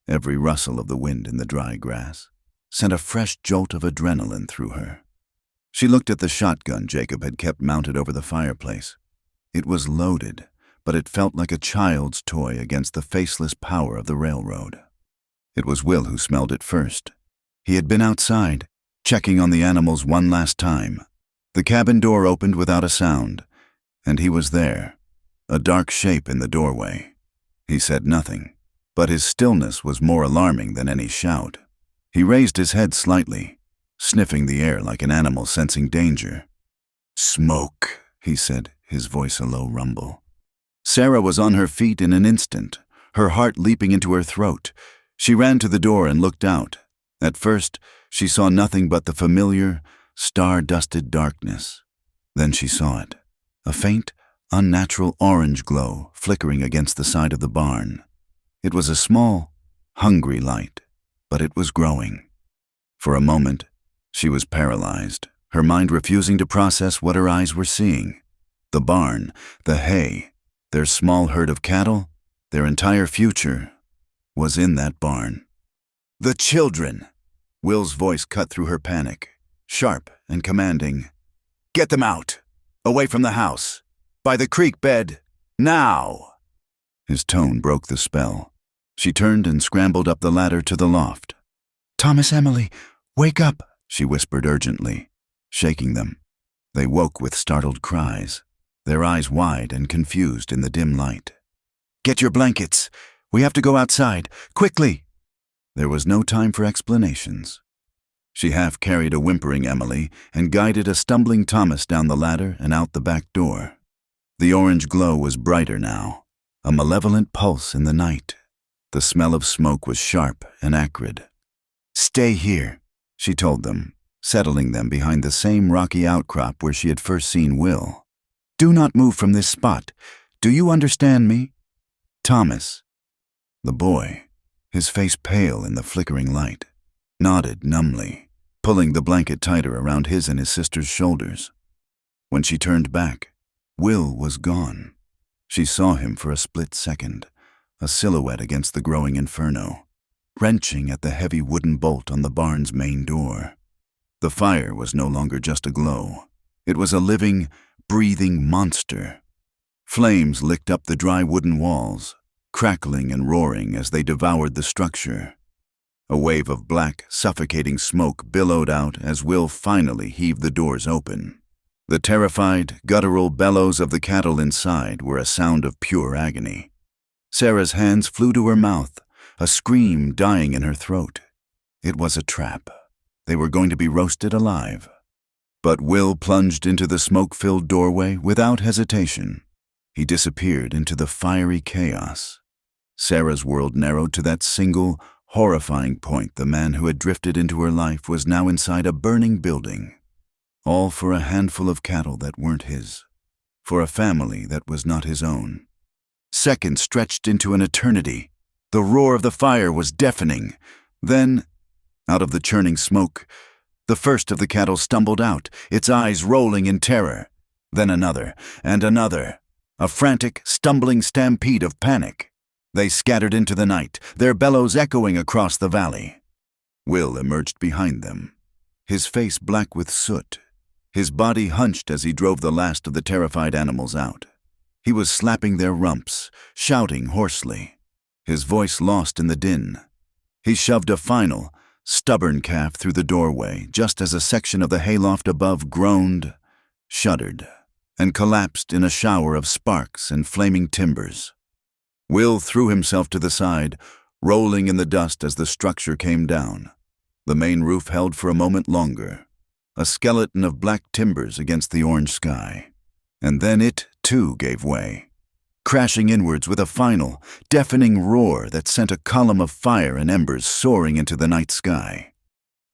every rustle of the wind in the dry grass, sent a fresh jolt of adrenaline through her. She looked at the shotgun Jacob had kept mounted over the fireplace. It was loaded, but it felt like a child's toy against the faceless power of the railroad. It was Will who smelled it first. He had been outside, checking on the animals one last time. The cabin door opened without a sound, and he was there, a dark shape in the doorway. He said nothing, but his stillness was more alarming than any shout. He raised his head slightly, sniffing the air like an animal sensing danger. "Smoke," he said, his voice a low rumble. Sarah was on her feet in an instant, her heart leaping into her throat. She ran to the door and looked out. At first, she saw nothing but the familiar, star-dusted darkness. Then she saw it, a faint, unnatural orange glow flickering against the side of the barn. It was a small, hungry light, but it was growing. For a moment, she was paralyzed, her mind refusing to process what her eyes were seeing. The barn, the hay, their small herd of cattle, their entire future was in that barn. "The children!" Will's voice cut through her panic, sharp and commanding. "Get them out! Away from the house! By the creek bed! Now!" His tone broke the spell. She turned and scrambled up the ladder to the loft. "Thomas, Emily, wake up!" she whispered urgently, shaking them. They woke with startled cries, their eyes wide and confused in the dim light. "Get your blankets! We have to go outside! Quickly!" There was no time for explanations. She half carried a whimpering Emily and guided a stumbling Thomas down the ladder and out the back door. The orange glow was brighter now, a malevolent pulse in the night. The smell of smoke was sharp and acrid. "Stay here," she told them, settling them behind the same rocky outcrop where she had first seen Will. "Do not move from this spot. Do you understand me?" Thomas. The boy, his face pale in the flickering light, nodded numbly, pulling the blanket tighter around his and his sister's shoulders. When she turned back, Will was gone. She saw him for a split second, a silhouette against the growing inferno, wrenching at the heavy wooden bolt on the barn's main door. The fire was no longer just a glow. It was a living, breathing monster. Flames licked up the dry wooden walls, crackling and roaring as they devoured the structure. A wave of black, suffocating smoke billowed out as Will finally heaved the doors open. The terrified, guttural bellows of the cattle inside were a sound of pure agony. Sarah's hands flew to her mouth, a scream dying in her throat. It was a trap. They were going to be roasted alive. But Will plunged into the smoke-filled doorway without hesitation. He disappeared into the fiery chaos. Sarah's world narrowed to that single, horrifying point. The man who had drifted into her life was now inside a burning building. All for a handful of cattle that weren't his. For a family that was not his own. Seconds stretched into an eternity. The roar of the fire was deafening. Then, out of the churning smoke, the first of the cattle stumbled out, its eyes rolling in terror. Then another, and another. A frantic, stumbling stampede of panic. They scattered into the night, their bellows echoing across the valley. Will emerged behind them, his face black with soot, his body hunched as he drove the last of the terrified animals out. He was slapping their rumps, shouting hoarsely, his voice lost in the din. He shoved a final, stubborn calf through the doorway just as a section of the hayloft above groaned, shuddered, and collapsed in a shower of sparks and flaming timbers. Will threw himself to the side, rolling in the dust as the structure came down. The main roof held for a moment longer, a skeleton of black timbers against the orange sky. And then it, too, gave way, crashing inwards with a final, deafening roar that sent a column of fire and embers soaring into the night sky.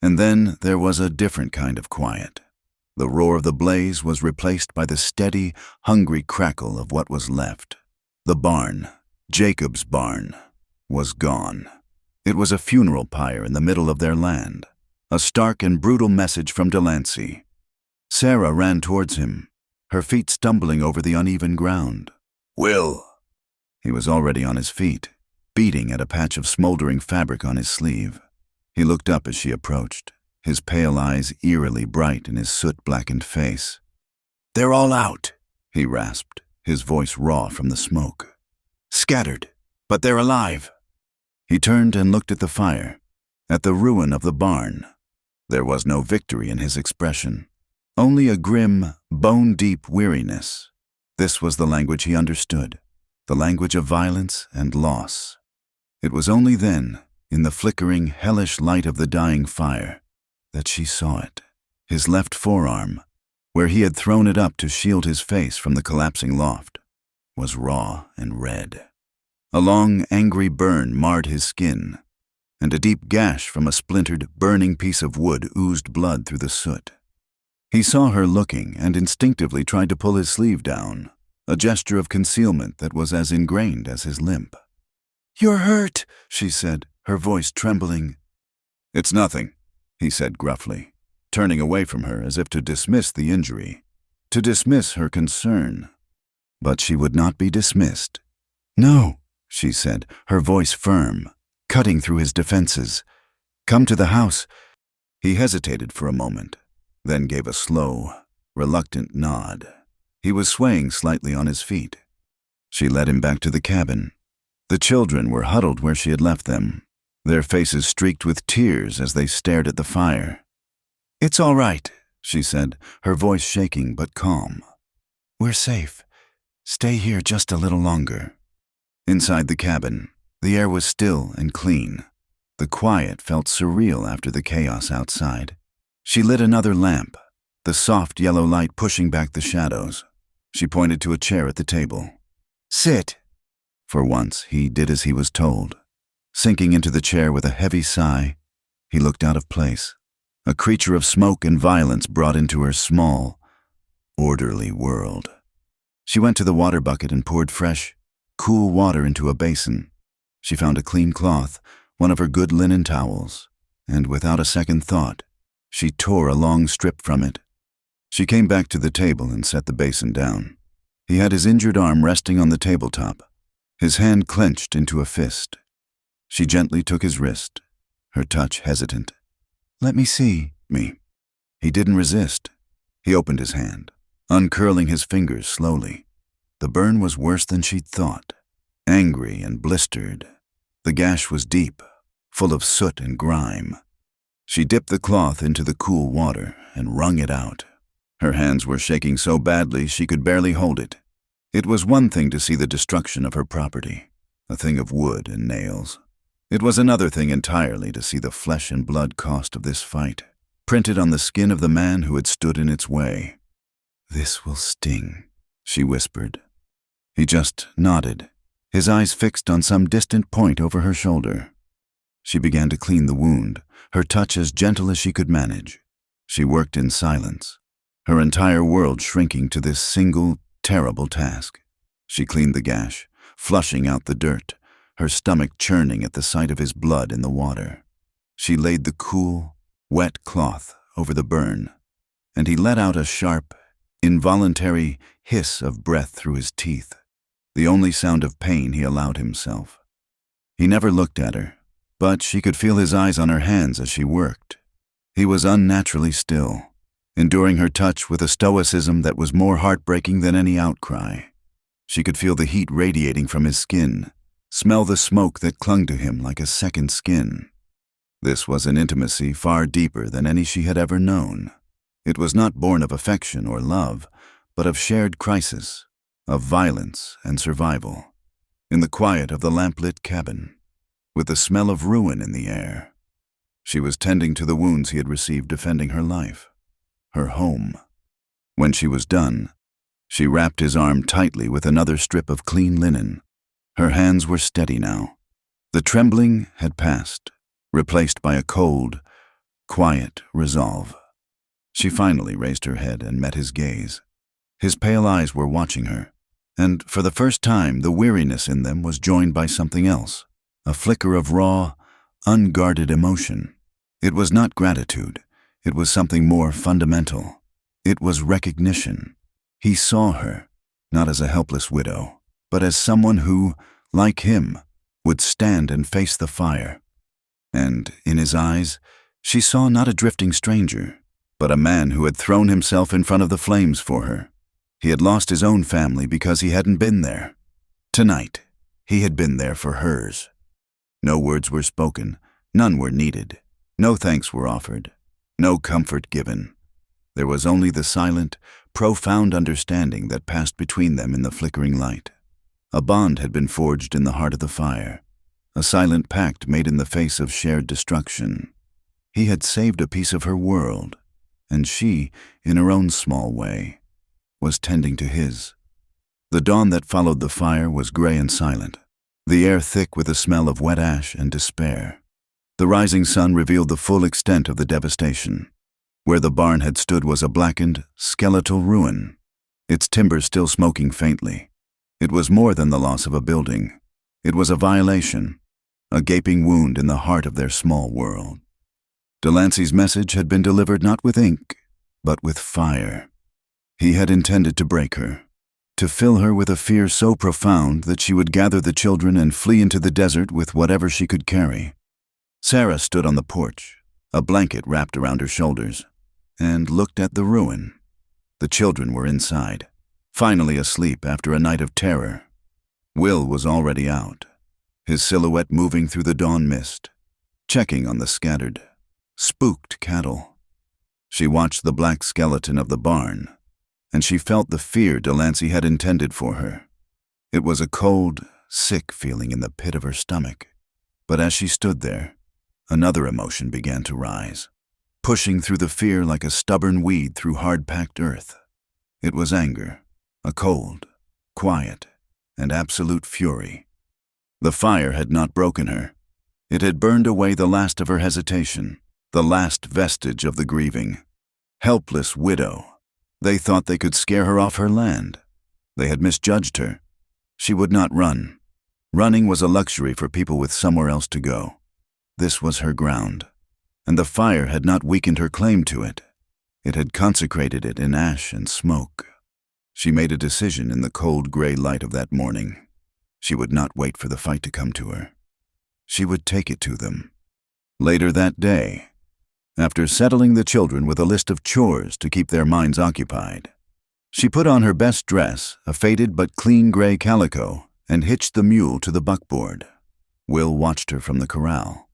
And then there was a different kind of quiet. The roar of the blaze was replaced by the steady, hungry crackle of what was left. The barn, Jacob's barn, was gone. It was a funeral pyre in the middle of their land, a stark and brutal message from Delancey. Sarah ran towards him, her feet stumbling over the uneven ground. "Will!" He was already on his feet, beating at a patch of smoldering fabric on his sleeve. He looked up as she approached, his pale eyes eerily bright in his soot-blackened face. "They're all out," he rasped, his voice raw from the smoke. "Scattered, but they're alive." He turned and looked at the fire, at the ruin of the barn. There was no victory in his expression, only a grim, bone-deep weariness. This was the language he understood, the language of violence and loss. It was only then, in the flickering, hellish light of the dying fire, that she saw it. His left forearm, where he had thrown it up to shield his face from the collapsing loft, was raw and red. A long, angry burn marred his skin, and a deep gash from a splintered, burning piece of wood oozed blood through the soot. He saw her looking and instinctively tried to pull his sleeve down, a gesture of concealment that was as ingrained as his limp. "You're hurt," she said, her voice trembling. "It's nothing," he said gruffly, turning away from her as if to dismiss the injury, to dismiss her concern. But she would not be dismissed. "No," she said, her voice firm, cutting through his defenses. "Come to the house." He hesitated for a moment, then gave a slow, reluctant nod. He was swaying slightly on his feet. She led him back to the cabin. The children were huddled where she had left them, their faces streaked with tears as they stared at the fire. "It's all right," she said, her voice shaking but calm. "We're safe. Stay here just a little longer." Inside the cabin, the air was still and clean. The quiet felt surreal after the chaos outside. She lit another lamp, the soft yellow light pushing back the shadows. She pointed to a chair at the table. "Sit." For once, he did as he was told. Sinking into the chair with a heavy sigh, he looked out of place, a creature of smoke and violence brought into her small, orderly world. She went to the water bucket and poured fresh, cool water into a basin. She found a clean cloth, one of her good linen towels, and without a second thought, she tore a long strip from it. She came back to the table and set the basin down. He had his injured arm resting on the tabletop, his hand clenched into a fist. She gently took his wrist, her touch hesitant. "Let me see." "Me." He didn't resist. He opened his hand, uncurling his fingers slowly. The burn was worse than she'd thought, angry and blistered. The gash was deep, full of soot and grime. She dipped the cloth into the cool water and wrung it out. Her hands were shaking so badly she could barely hold it. It was one thing to see the destruction of her property, a thing of wood and nails. It was another thing entirely to see the flesh and blood cost of this fight, printed on the skin of the man who had stood in its way. "This will sting," she whispered. He just nodded, his eyes fixed on some distant point over her shoulder. She began to clean the wound, her touch as gentle as she could manage. She worked in silence, her entire world shrinking to this single, terrible task. She cleaned the gash, flushing out the dirt, her stomach churning at the sight of his blood in the water. She laid the cool, wet cloth over the burn, and he let out a sharp, involuntary hiss of breath through his teeth, the only sound of pain he allowed himself. He never looked at her, but she could feel his eyes on her hands as she worked. He was unnaturally still, enduring her touch with a stoicism that was more heartbreaking than any outcry. She could feel the heat radiating from his skin, smell the smoke that clung to him like a second skin. This was an intimacy far deeper than any she had ever known. It was not born of affection or love, but of shared crisis, of violence and survival. In the quiet of the lamplit cabin, with the smell of ruin in the air, she was tending to the wounds he had received defending her life, her home. When she was done, she wrapped his arm tightly with another strip of clean linen. Her hands were steady now. The trembling had passed, replaced by a cold, quiet resolve. She finally raised her head and met his gaze. His pale eyes were watching her, and for the first time the weariness in them was joined by something else, a flicker of raw, unguarded emotion. It was not gratitude. It was something more fundamental. It was recognition. He saw her, not as a helpless widow, but as someone who, like him, would stand and face the fire. And in his eyes, she saw not a drifting stranger, but a man who had thrown himself in front of the flames for her. He had lost his own family because he hadn't been there. Tonight, he had been there for hers. No words were spoken, none were needed, no thanks were offered, no comfort given. There was only the silent, profound understanding that passed between them in the flickering light. A bond had been forged in the heart of the fire, a silent pact made in the face of shared destruction. He had saved a piece of her world, and she, in her own small way, was tending to his. The dawn that followed the fire was gray and silent, the air thick with a smell of wet ash and despair. The rising sun revealed the full extent of the devastation. Where the barn had stood was a blackened, skeletal ruin, its timbers still smoking faintly. It was more than the loss of a building. It was a violation, a gaping wound in the heart of their small world. Delancey's message had been delivered not with ink, but with fire. He had intended to break her, to fill her with a fear so profound that she would gather the children and flee into the desert with whatever she could carry. Sarah stood on the porch, a blanket wrapped around her shoulders, and looked at the ruin. The children were inside, finally asleep after a night of terror. Will was already out, his silhouette moving through the dawn mist, checking on the scattered, spooked cattle. She watched the black skeleton of the barn, and she felt the fear Delancey had intended for her. It was a cold, sick feeling in the pit of her stomach. But as she stood there, another emotion began to rise, pushing through the fear like a stubborn weed through hard-packed earth. It was anger, a cold, quiet, and absolute fury. The fire had not broken her. It had burned away the last of her hesitation, the last vestige of the grieving. Helpless widow. They thought they could scare her off her land. They had misjudged her. She would not run. Running was a luxury for people with somewhere else to go. This was her ground, and the fire had not weakened her claim to it. It had consecrated it in ash and smoke. She made a decision in the cold gray light of that morning. She would not wait for the fight to come to her. She would take it to them. Later that day, after settling the children with a list of chores to keep their minds occupied, she put on her best dress, a faded but clean gray calico, and hitched the mule to the buckboard. Will watched her from the corral,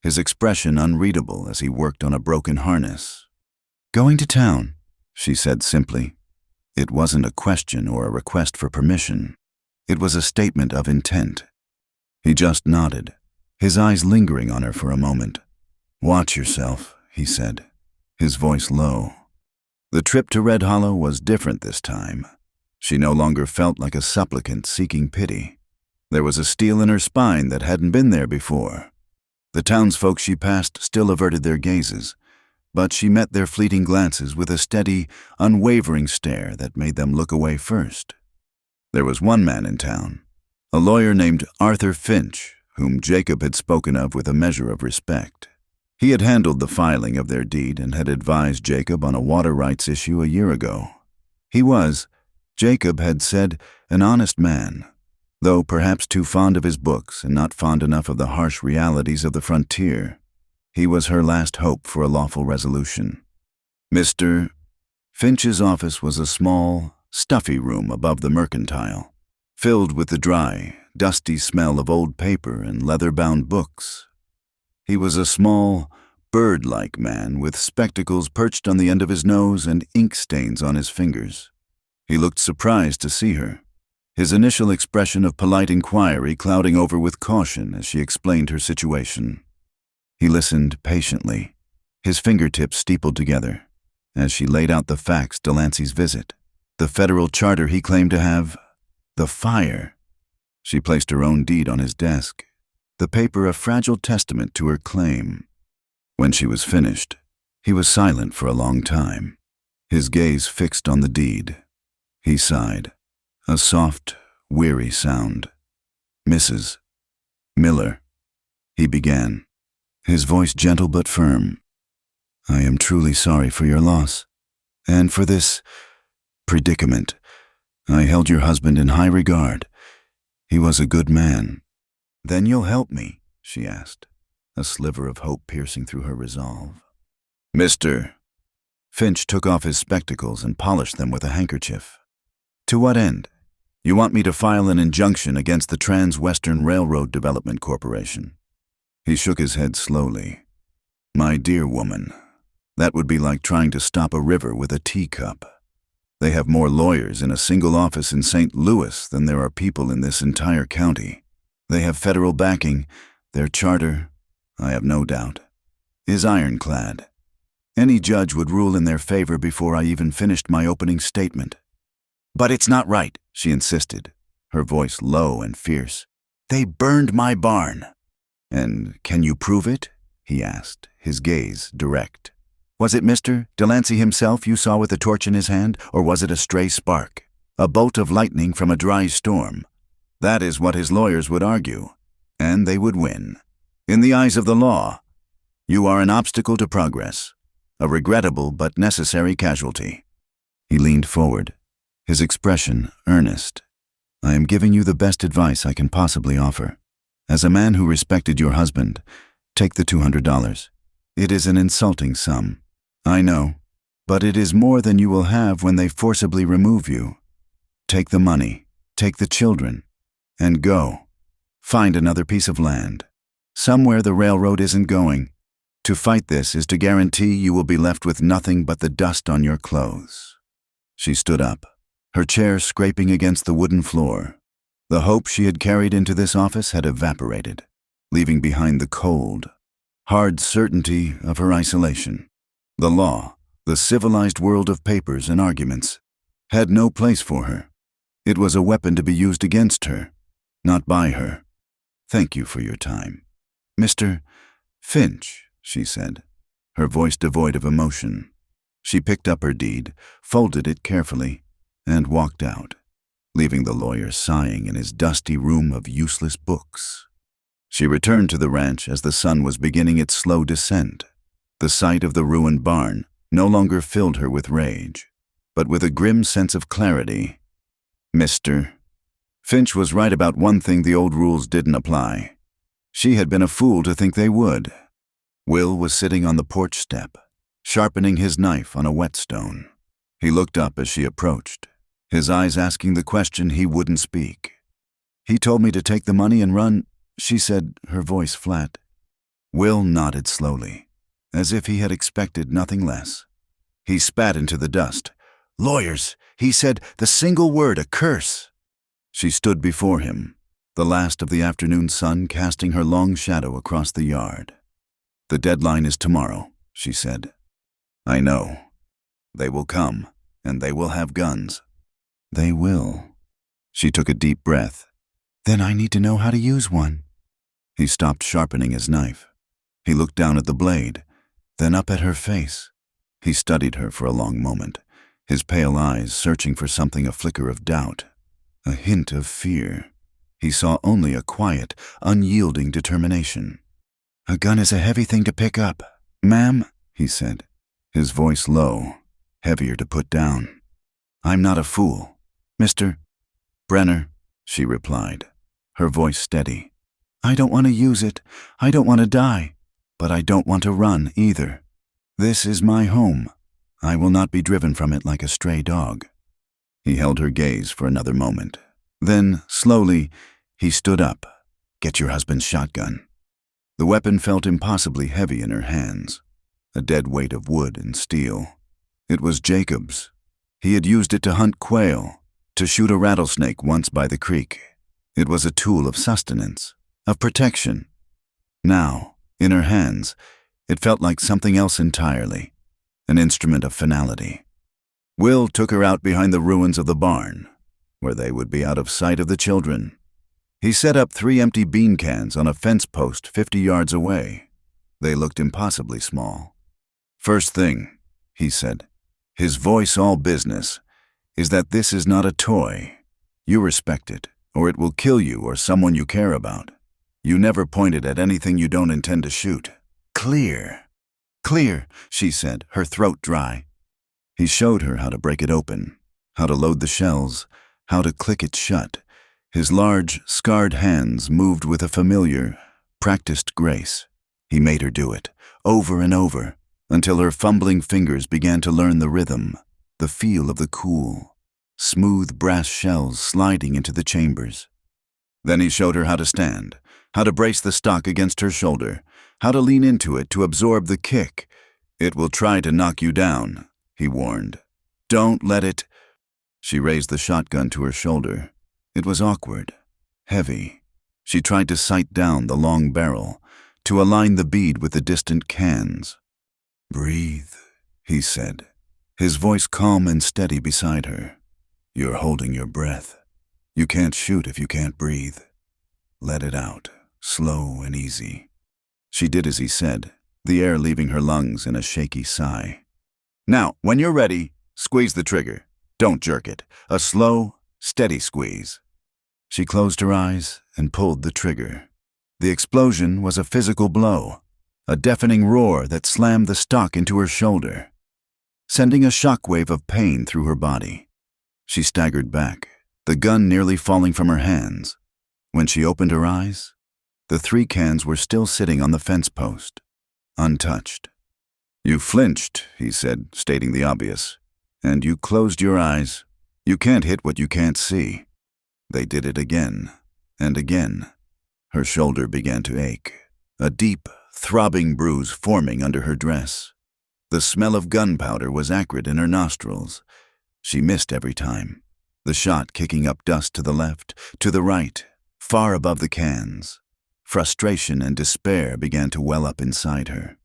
his expression unreadable as he worked on a broken harness. "Going to town," she said simply. It wasn't a question or a request for permission. It was a statement of intent. He just nodded, his eyes lingering on her for a moment. "Watch yourself," he said, his voice low. The trip to Red Hollow was different this time. She no longer felt like a supplicant seeking pity. There was a steel in her spine that hadn't been there before. The townsfolk she passed still averted their gazes, but she met their fleeting glances with a steady, unwavering stare that made them look away first. There was one man in town, a lawyer named Arthur Finch, whom Jacob had spoken of with a measure of respect. He had handled the filing of their deed and had advised Jacob on a water rights issue a year ago. He was, Jacob had said, an honest man, though perhaps too fond of his books and not fond enough of the harsh realities of the frontier. He was her last hope for a lawful resolution. Mr. Finch's office was a small, stuffy room above the mercantile, filled with the dry, dusty smell of old paper and leather-bound books. He was a small, bird-like man with spectacles perched on the end of his nose and ink stains on his fingers. He looked surprised to see her, his initial expression of polite inquiry clouding over with caution as she explained her situation. He listened patiently, his fingertips steepled together, as she laid out the facts Delancey's visit, the federal charter he claimed to have, the fire. She placed her own deed on his desk, the paper a fragile testament to her claim. When she was finished, he was silent for a long time, his gaze fixed on the deed. He sighed, a soft, weary sound. "Mrs. Miller," he began, his voice gentle but firm. "I am truly sorry for your loss, and for this predicament. I held your husband in high regard. He was a good man." "Then you'll help me?" she asked, a sliver of hope piercing through her resolve. "Mr." Finch took off his spectacles and polished them with a handkerchief. "To what end? You want me to file an injunction against the Trans-Western Railroad Development Corporation?" He shook his head slowly. "My dear woman, that would be like trying to stop a river with a teacup. They have more lawyers in a single office in St. Louis than there are people in this entire county. They have federal backing. Their charter, I have no doubt, is ironclad. Any judge would rule in their favor before I even finished my opening statement." "But it's not right," she insisted, her voice low and fierce. "They burned my barn." "And can you prove it?" he asked, his gaze direct. "Was it Mr. Delancey himself you saw with a torch in his hand, or was it a stray spark, a bolt of lightning from a dry storm?" That is what his lawyers would argue, and they would win. In the eyes of the law, you are an obstacle to progress, a regrettable but necessary casualty. He leaned forward, his expression earnest. "I am giving you the best advice I can possibly offer. As a man who respected your husband, take the $200. It is an insulting sum, I know, but it is more than you will have when they forcibly remove you. Take the money, take the children, and go. Find another piece of land, somewhere the railroad isn't going. To fight this is to guarantee you will be left with nothing but the dust on your clothes." She stood up, her chair scraping against the wooden floor. The hope she had carried into this office had evaporated, leaving behind the cold, hard certainty of her isolation. The law, the civilized world of papers and arguments, had no place for her. It was a weapon to be used against her, not by her. "Thank you for your time." "Mr. Finch," she said, her voice devoid of emotion. She picked up her deed, folded it carefully, and walked out. leaving the lawyer sighing in his dusty room of useless books. She returned to the ranch as the sun was beginning its slow descent. The sight of the ruined barn no longer filled her with rage, but with a grim sense of clarity. Mr. Finch was right about one thing: the old rules didn't apply. She had been a fool to think they would. Will was sitting on the porch step, sharpening his knife on a whetstone. He looked up as she approached, his eyes asking the question he wouldn't speak. "He told me to take the money and run," she said, her voice flat. Will nodded slowly, as if he had expected nothing less. He spat into the dust. "Lawyers," he said, "the single word, a curse." She stood before him, the last of the afternoon sun casting her long shadow across the yard. "The deadline is tomorrow," she said. "I know. They will come, and they will have guns." "They will." She took a deep breath. "Then I need to know how to use one." He stopped sharpening his knife. He looked down at the blade, then up at her face. He studied her for a long moment, his pale eyes searching for something, a flicker of doubt, a hint of fear. He saw only a quiet, unyielding determination. "A gun is a heavy thing to pick up, ma'am," he said, his voice low, heavier to put down. "I'm not a fool, Mr. Brenner," she replied, her voice steady. "I don't want to use it. I don't want to die. But I don't want to run either. This is my home. I will not be driven from it like a stray dog." He held her gaze for another moment. Then, slowly, he stood up. "Get your husband's shotgun." The weapon felt impossibly heavy in her hands, a dead weight of wood and steel. It was Jacob's. He had used it to hunt quail, to shoot a rattlesnake once by the creek. It was a tool of sustenance, of protection. Now, in her hands, it felt like something else entirely, an instrument of finality. Will took her out behind the ruins of the barn, where they would be out of sight of the children. He set up 3 empty bean cans on a fence post 50 yards away. They looked impossibly small. "First thing," he said, his voice all business, "is that this is not a toy. You respect it, or it will kill you or someone you care about. You never point it at anything you don't intend to shoot. Clear." "Clear," she said, her throat dry. He showed her how to break it open, how to load the shells, how to click it shut. His large, scarred hands moved with a familiar, practiced grace. He made her do it, over and over, until her fumbling fingers began to learn the rhythm, the feel of the cool, smooth brass shells sliding into the chambers. Then he showed her how to stand, how to brace the stock against her shoulder, how to lean into it to absorb the kick. "It will try to knock you down," he warned. "Don't let it." She raised the shotgun to her shoulder. It was awkward, heavy. She tried to sight down the long barrel, to align the bead with the distant cans. "Breathe," he said, his voice calm and steady beside her. "You're holding your breath. You can't shoot if you can't breathe. Let it out, slow and easy." She did as he said, the air leaving her lungs in a shaky sigh. "Now, when you're ready, squeeze the trigger. Don't jerk it. A slow, steady squeeze." She closed her eyes and pulled the trigger. The explosion was a physical blow, a deafening roar that slammed the stock into her shoulder, sending a shockwave of pain through her body. She staggered back, the gun nearly falling from her hands. When she opened her eyes, the 3 cans were still sitting on the fence post, untouched. "You flinched," he said, stating the obvious, "and you closed your eyes. You can't hit what you can't see." They did it again and again. Her shoulder began to ache, a deep, throbbing bruise forming under her dress. The smell of gunpowder was acrid in her nostrils. She missed every time, the shot kicking up dust to the left, to the right, far above the cans. Frustration and despair began to well up inside her.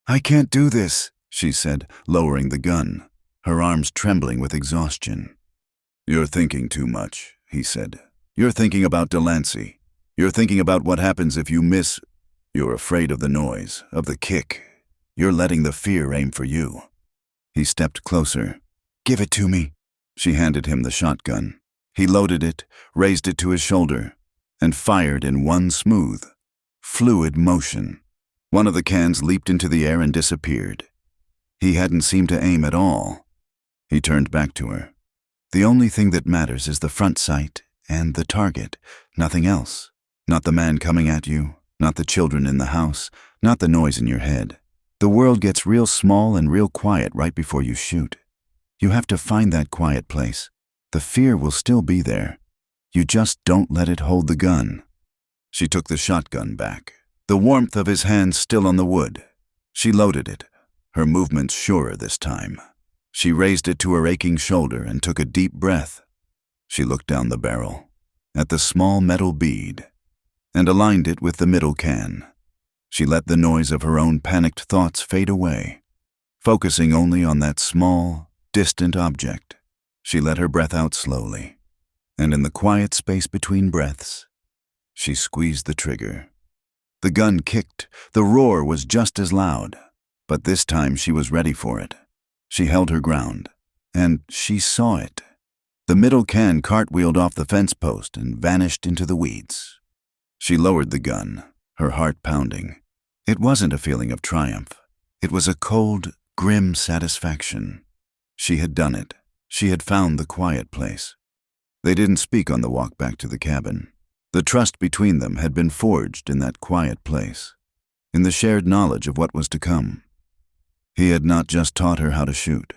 "I can't do this," she said, lowering the gun, her arms trembling with exhaustion. "You're thinking too much," he said. "You're thinking about Delancey. You're thinking about what happens if you miss. You're afraid of the noise, of the kick. You're letting the fear aim for you." He stepped closer. "Give it to me." She handed him the shotgun. He loaded it, raised it to his shoulder, and fired in one smooth, fluid motion. One of the cans leaped into the air and disappeared. He hadn't seemed to aim at all. He turned back to her. The only thing that matters is the front sight and the target, nothing else. Not the man coming at you, not the children in the house, not the noise in your head. The world gets real small and real quiet right before you shoot. You have to find that quiet place. The fear will still be there. You just don't let it hold the gun. She took the shotgun back, the warmth of his hands still on the wood. She loaded it, her movements surer this time. She raised it to her aching shoulder and took a deep breath. She looked down the barrel, at the small metal bead, and aligned it with the middle can. She let the noise of her own panicked thoughts fade away, focusing only on that small, distant object. She let her breath out slowly, and in the quiet space between breaths, she squeezed the trigger. The gun kicked. The roar was just as loud, but this time she was ready for it. She held her ground, and she saw it. The middle can cartwheeled off the fence post and vanished into the weeds. She lowered the gun, her heart pounding. It wasn't a feeling of triumph. It was a cold, grim satisfaction. She had done it. She had found the quiet place. They didn't speak on the walk back to the cabin. The trust between them had been forged in that quiet place, in the shared knowledge of what was to come. He had not just taught her how to shoot.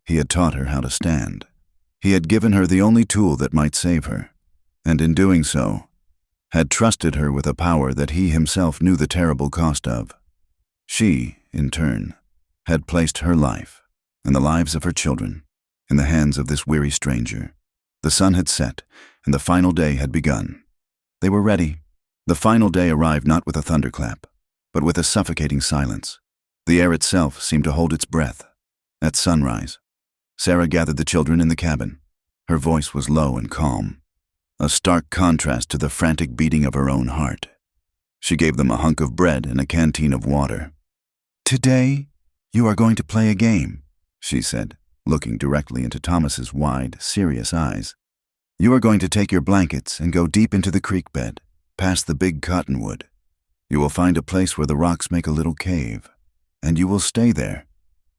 He had taught her how to stand. He had given her the only tool that might save her, and in doing so, had trusted her with a power that he himself knew the terrible cost of. She, in turn, had placed her life, and the lives of her children, in the hands of this weary stranger. The sun had set, and the final day had begun. They were ready. The final day arrived not with a thunderclap, but with a suffocating silence. The air itself seemed to hold its breath. At sunrise, Sarah gathered the children in the cabin. Her voice was low and calm, a stark contrast to the frantic beating of her own heart. She gave them a hunk of bread and a canteen of water. "Today, you are going to play a game," she said, looking directly into Thomas's wide, serious eyes. "You are going to take your blankets and go deep into the creek bed, past the big cottonwood. You will find a place where the rocks make a little cave, and you will stay there.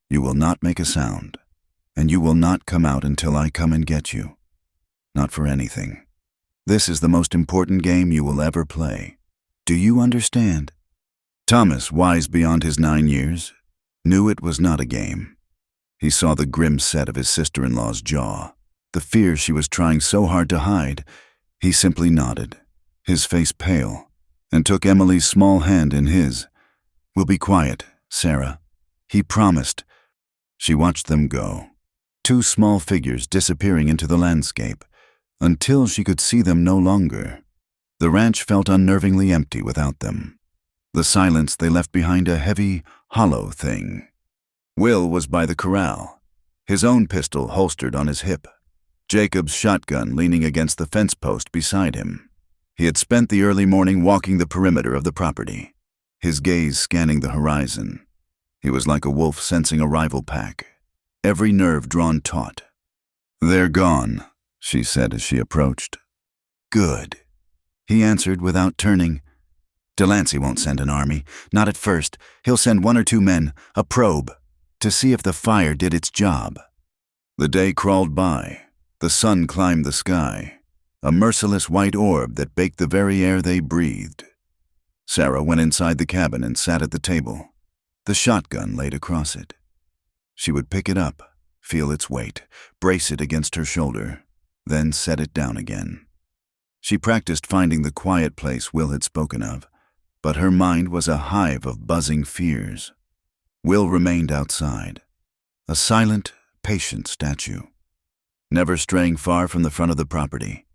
You will not make a sound, and you will not come out until I come and get you. Not for anything. This is the most important game you will ever play. Do you understand?" Thomas, wise beyond his 9 years, knew it was not a game. He saw the grim set of his sister-in-law's jaw, the fear she was trying so hard to hide. He simply nodded, his face pale, and took Emily's small hand in his. "We'll be quiet, Sarah," he promised. She watched them go, 2 small figures disappearing into the landscape, until she could see them no longer. The ranch felt unnervingly empty without them. The silence they left behind a heavy, hollow thing. Will was by the corral, his own pistol holstered on his hip, Jacob's shotgun leaning against the fence post beside him. He had spent the early morning walking the perimeter of the property, his gaze scanning the horizon. He was like a wolf sensing a rival pack, every nerve drawn taut. "They're gone," she said as she approached. "Good," he answered without turning. "Delancey won't send an army, not at first. He'll send 1 or 2 men, a probe, to see if the fire did its job." The day crawled by. The sun climbed the sky, a merciless white orb that baked the very air they breathed. Sarah went inside the cabin and sat at the table, the shotgun laid across it. She would pick it up, feel its weight, brace it against her shoulder, then set it down again. She practiced finding the quiet place Will had spoken of, but her mind was a hive of buzzing fears. Will remained outside, a silent, patient statue, never straying far from the front of the property,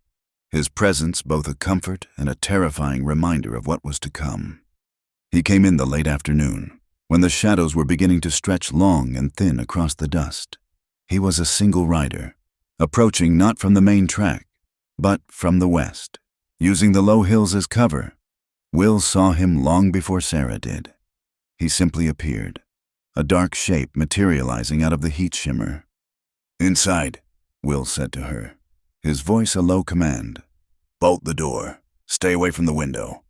his presence both a comfort and a terrifying reminder of what was to come. He came in the late afternoon, when the shadows were beginning to stretch long and thin across the dust. He was a single rider, approaching not from the main track, but from the west, using the low hills as cover. Will saw him long before Sarah did. He simply appeared, a dark shape materializing out of the heat shimmer. "Inside," Will said to her, his voice a low command. "Bolt the door. Stay away from the window."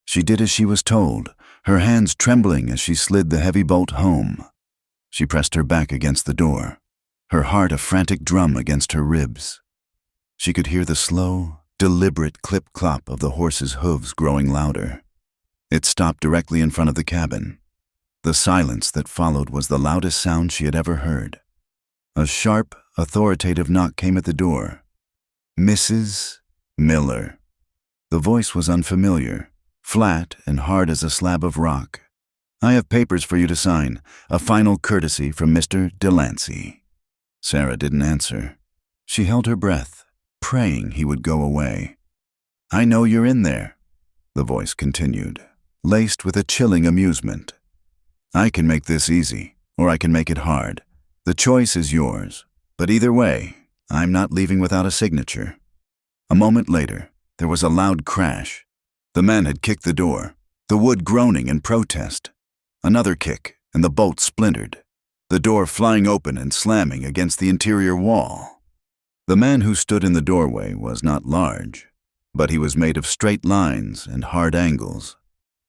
She did as she was told, her hands trembling as she slid the heavy bolt home. She pressed her back against the door, her heart a frantic drum against her ribs. She could hear the slow, deliberate clip-clop of the horse's hooves growing louder. It stopped directly in front of the cabin. The silence that followed was the loudest sound she had ever heard. A sharp, authoritative knock came at the door. "Mrs. Miller." The voice was unfamiliar, flat and hard as a slab of rock. "I have papers for you to sign, a final courtesy from Mr. Delancey." Sarah didn't answer. She held her breath, praying he would go away. "I know you're in there," the voice continued, laced with a chilling amusement. "I can make this easy, or I can make it hard. The choice is yours, but either way, I'm not leaving without a signature." A moment later, there was a loud crash. The man had kicked the door, the wood groaning in protest. Another kick, and the bolt splintered, the door flying open and slamming against the interior wall. The man who stood in the doorway was not large, but he was made of straight lines and hard angles.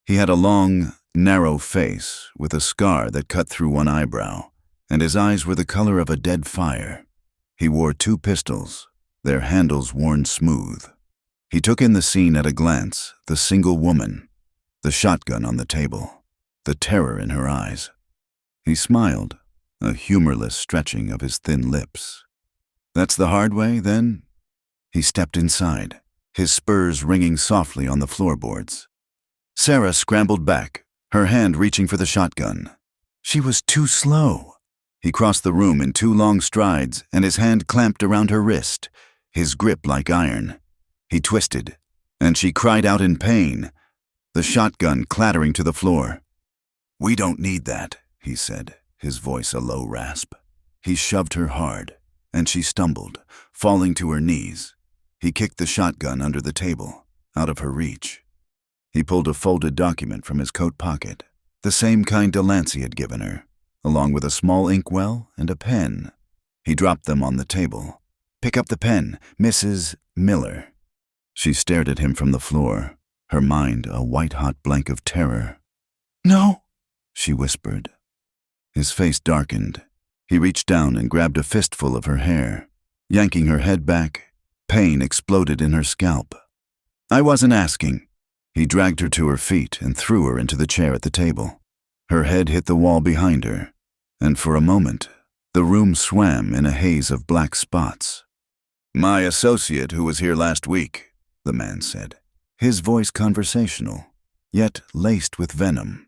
He had a long, narrow face with a scar that cut through one eyebrow, and his eyes were the color of a dead fire. He wore 2 pistols, their handles worn smooth. He took in the scene at a glance, the single woman, the shotgun on the table, the terror in her eyes. He smiled, a humorless stretching of his thin lips. "That's the hard way, then?" He stepped inside, his spurs ringing softly on the floorboards. Sarah scrambled back, her hand reaching for the shotgun. She was too slow. He crossed the room in 2 long strides, and his hand clamped around her wrist, his grip like iron. He twisted, and she cried out in pain, the shotgun clattering to the floor. "We don't need that," he said, his voice a low rasp. He shoved her hard, and she stumbled, falling to her knees. He kicked the shotgun under the table, out of her reach. He pulled a folded document from his coat pocket, the same kind Delancey had given her, along with a small inkwell and a pen. He dropped them on the table. "Pick up the pen, Mrs. Miller." She stared at him from the floor, her mind a white-hot blank of terror. "No," she whispered. His face darkened. He reached down and grabbed a fistful of her hair. Yanking her head back, pain exploded in her scalp. "I wasn't asking." He dragged her to her feet and threw her into the chair at the table. Her head hit the wall behind her, and for a moment, the room swam in a haze of black spots. "My associate who was here last week," the man said, his voice conversational, yet laced with venom.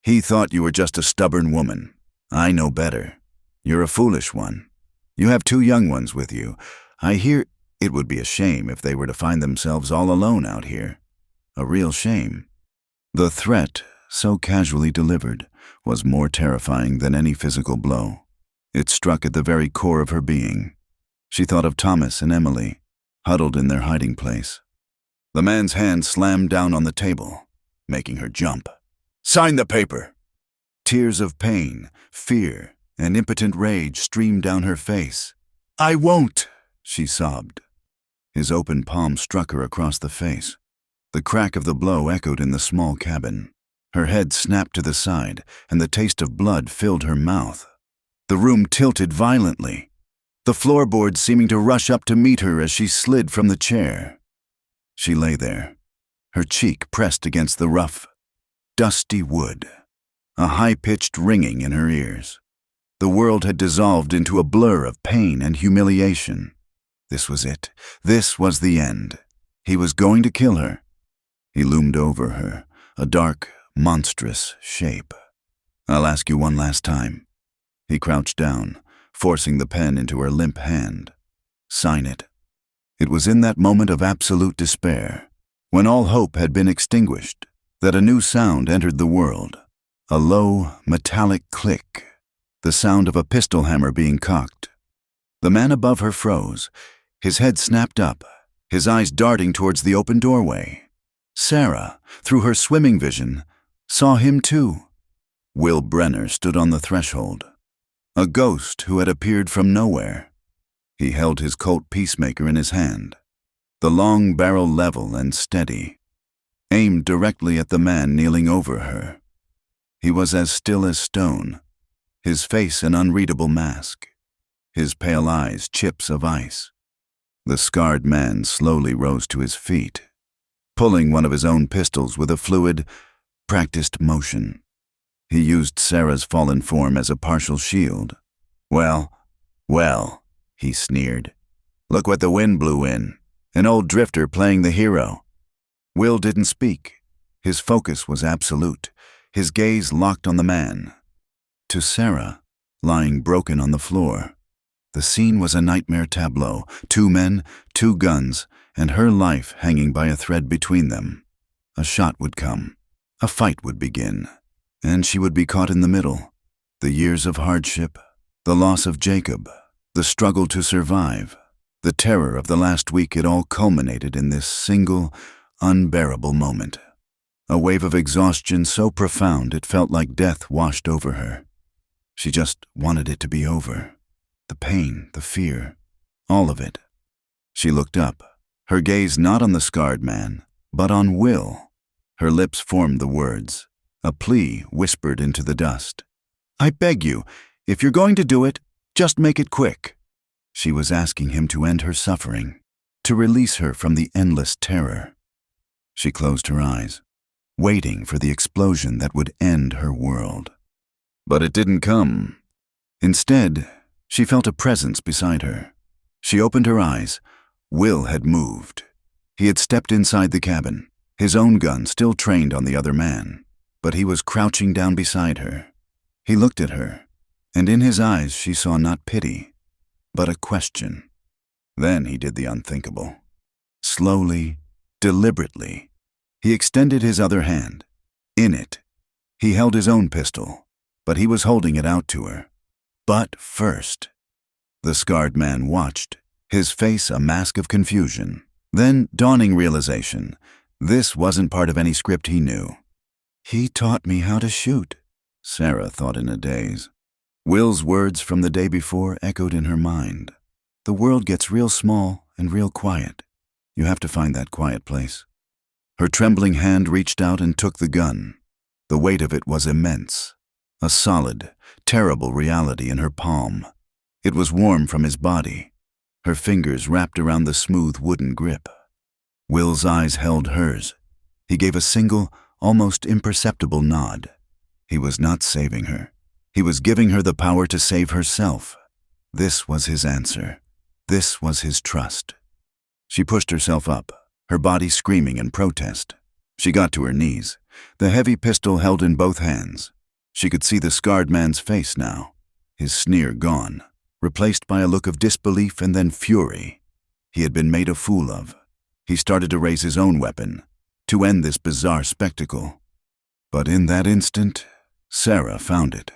"He thought you were just a stubborn woman. I know better. You're a foolish one. You have 2 young ones with you. I hear it would be a shame if they were to find themselves all alone out here. A real shame." The threat, so casually delivered, was more terrifying than any physical blow. It struck at the very core of her being. She thought of Thomas and Emily, huddled in their hiding place. The man's hand slammed down on the table, making her jump. "Sign the paper!" Tears of pain, fear, and impotent rage streamed down her face. "I won't!" she sobbed. His open palm struck her across the face. The crack of the blow echoed in the small cabin. Her head snapped to the side, and the taste of blood filled her mouth. The room tilted violently, the floorboards seeming to rush up to meet her as she slid from the chair. She lay there, her cheek pressed against the rough, dusty wood, a high-pitched ringing in her ears. The world had dissolved into a blur of pain and humiliation. This was it. This was the end. He was going to kill her. He loomed over her, a dark, monstrous shape. "I'll ask you one last time." He crouched down, forcing the pen into her limp hand. "Sign it." It was in that moment of absolute despair, when all hope had been extinguished, that a new sound entered the world. A low, metallic click, the sound of a pistol hammer being cocked. The man above her froze, his head snapped up, his eyes darting towards the open doorway. Sarah, through her swimming vision, saw him too. Will Brenner stood on the threshold, a ghost who had appeared from nowhere. He held his Colt Peacemaker in his hand, the long barrel level and steady, aimed directly at the man kneeling over her. He was as still as stone, his face an unreadable mask, his pale eyes chips of ice. The scarred man slowly rose to his feet, pulling one of his own pistols with a fluid, practiced motion. He used Sarah's fallen form as a partial shield. Well, he sneered. Look what the wind blew in. An old drifter playing the hero. Will didn't speak. His focus was absolute, his gaze locked on the man. To Sarah, lying broken on the floor, the scene was a nightmare tableau. 2 men, 2 guns, and her life hanging by a thread between them. A shot would come. A fight would begin. And she would be caught in the middle. The years of hardship, the loss of Jacob, the struggle to survive, the terror of the last week, it all culminated in this single, unbearable moment. A wave of exhaustion so profound it felt like death washed over her. She just wanted it to be over. The pain, the fear, all of it. She looked up, her gaze not on the scarred man, but on Will. Her lips formed the words, a plea whispered into the dust. I beg you, if you're going to do it, just make it quick. She was asking him to end her suffering, to release her from the endless terror. She closed her eyes, waiting for the explosion that would end her world. But it didn't come. Instead, she felt a presence beside her. She opened her eyes. Will had moved. He had stepped inside the cabin, his own gun still trained on the other man, but he was crouching down beside her. He looked at her, and in his eyes she saw not pity, but a question. Then he did the unthinkable. Slowly, deliberately, he extended his other hand. In it, he held his own pistol, but he was holding it out to her. But first, the scarred man watched, his face a mask of confusion. Then, dawning realization, this wasn't part of any script he knew. He taught me how to shoot, Sarah thought in a daze. Will's words from the day before echoed in her mind. The world gets real small and real quiet. You have to find that quiet place. Her trembling hand reached out and took the gun. The weight of it was immense. A solid, terrible reality in her palm. It was warm from his body. Her fingers wrapped around the smooth wooden grip. Will's eyes held hers. He gave a single, almost imperceptible nod. He was not saving her. He was giving her the power to save herself. This was his answer. This was his trust. She pushed herself up, her body screaming in protest. She got to her knees, the heavy pistol held in both hands. She could see the scarred man's face now, his sneer gone, replaced by a look of disbelief and then fury. He had been made a fool of. He started to raise his own weapon, to end this bizarre spectacle. But in that instant, Sarah found it.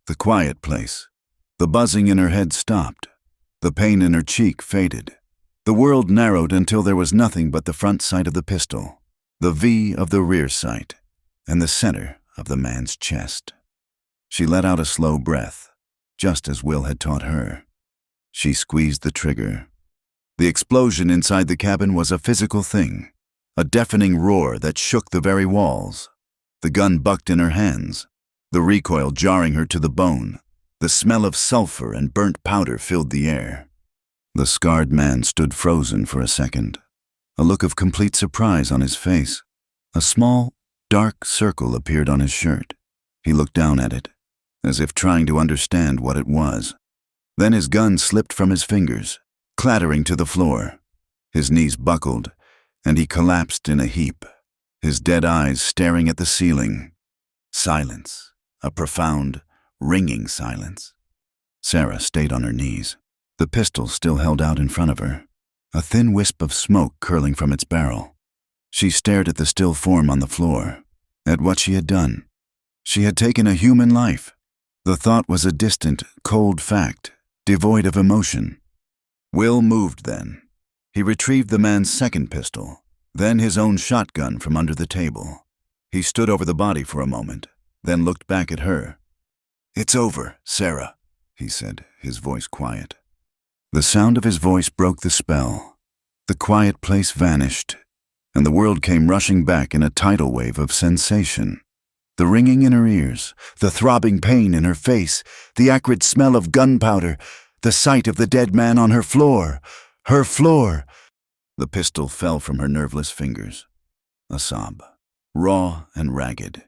The quiet place. The buzzing in her head stopped. The pain in her cheek faded. The world narrowed until there was nothing but the front sight of the pistol, the V of the rear sight, and the center of the man's chest. She let out a slow breath, just as Will had taught her. She squeezed the trigger. The explosion inside the cabin was a physical thing, a deafening roar that shook the very walls. The gun bucked in her hands, the recoil jarring her to the bone. The smell of sulfur and burnt powder filled the air. The scarred man stood frozen for a second, a look of complete surprise on his face. A small, dark circle appeared on his shirt. He looked down at it, as if trying to understand what it was. Then his gun slipped from his fingers, clattering to the floor. His knees buckled, and he collapsed in a heap, his dead eyes staring at the ceiling. Silence, a profound, ringing silence. Sarah stayed on her knees, the pistol still held out in front of her, a thin wisp of smoke curling from its barrel. She stared at the still form on the floor, at what she had done. She had taken a human life. The thought was a distant, cold fact, devoid of emotion. Will moved then. He retrieved the man's second pistol, then his own shotgun from under the table. He stood over the body for a moment, then looked back at her. "It's over, Sarah," he said, his voice quiet. The sound of his voice broke the spell. The quiet place vanished, and the world came rushing back in a tidal wave of sensation. The ringing in her ears, the throbbing pain in her face, the acrid smell of gunpowder, the sight of the dead man on her floor. Her floor! The pistol fell from her nerveless fingers. A sob, raw and ragged,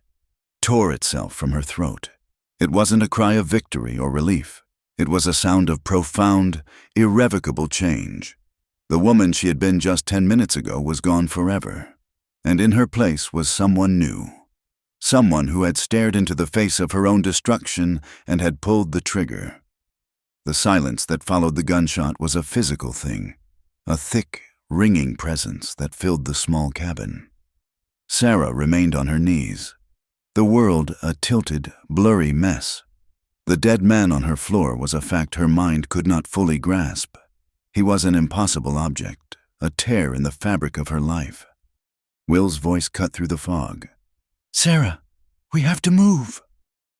tore itself from her throat. It wasn't a cry of victory or relief. It was a sound of profound, irrevocable change. The woman she had been just 10 minutes ago was gone forever, and in her place was someone new. Someone who had stared into the face of her own destruction and had pulled the trigger. The silence that followed the gunshot was a physical thing, a thick, ringing presence that filled the small cabin. Sarah remained on her knees, the world a tilted, blurry mess. The dead man on her floor was a fact her mind could not fully grasp. He was an impossible object, a tear in the fabric of her life. Will's voice cut through the fog. "Sarah, we have to move."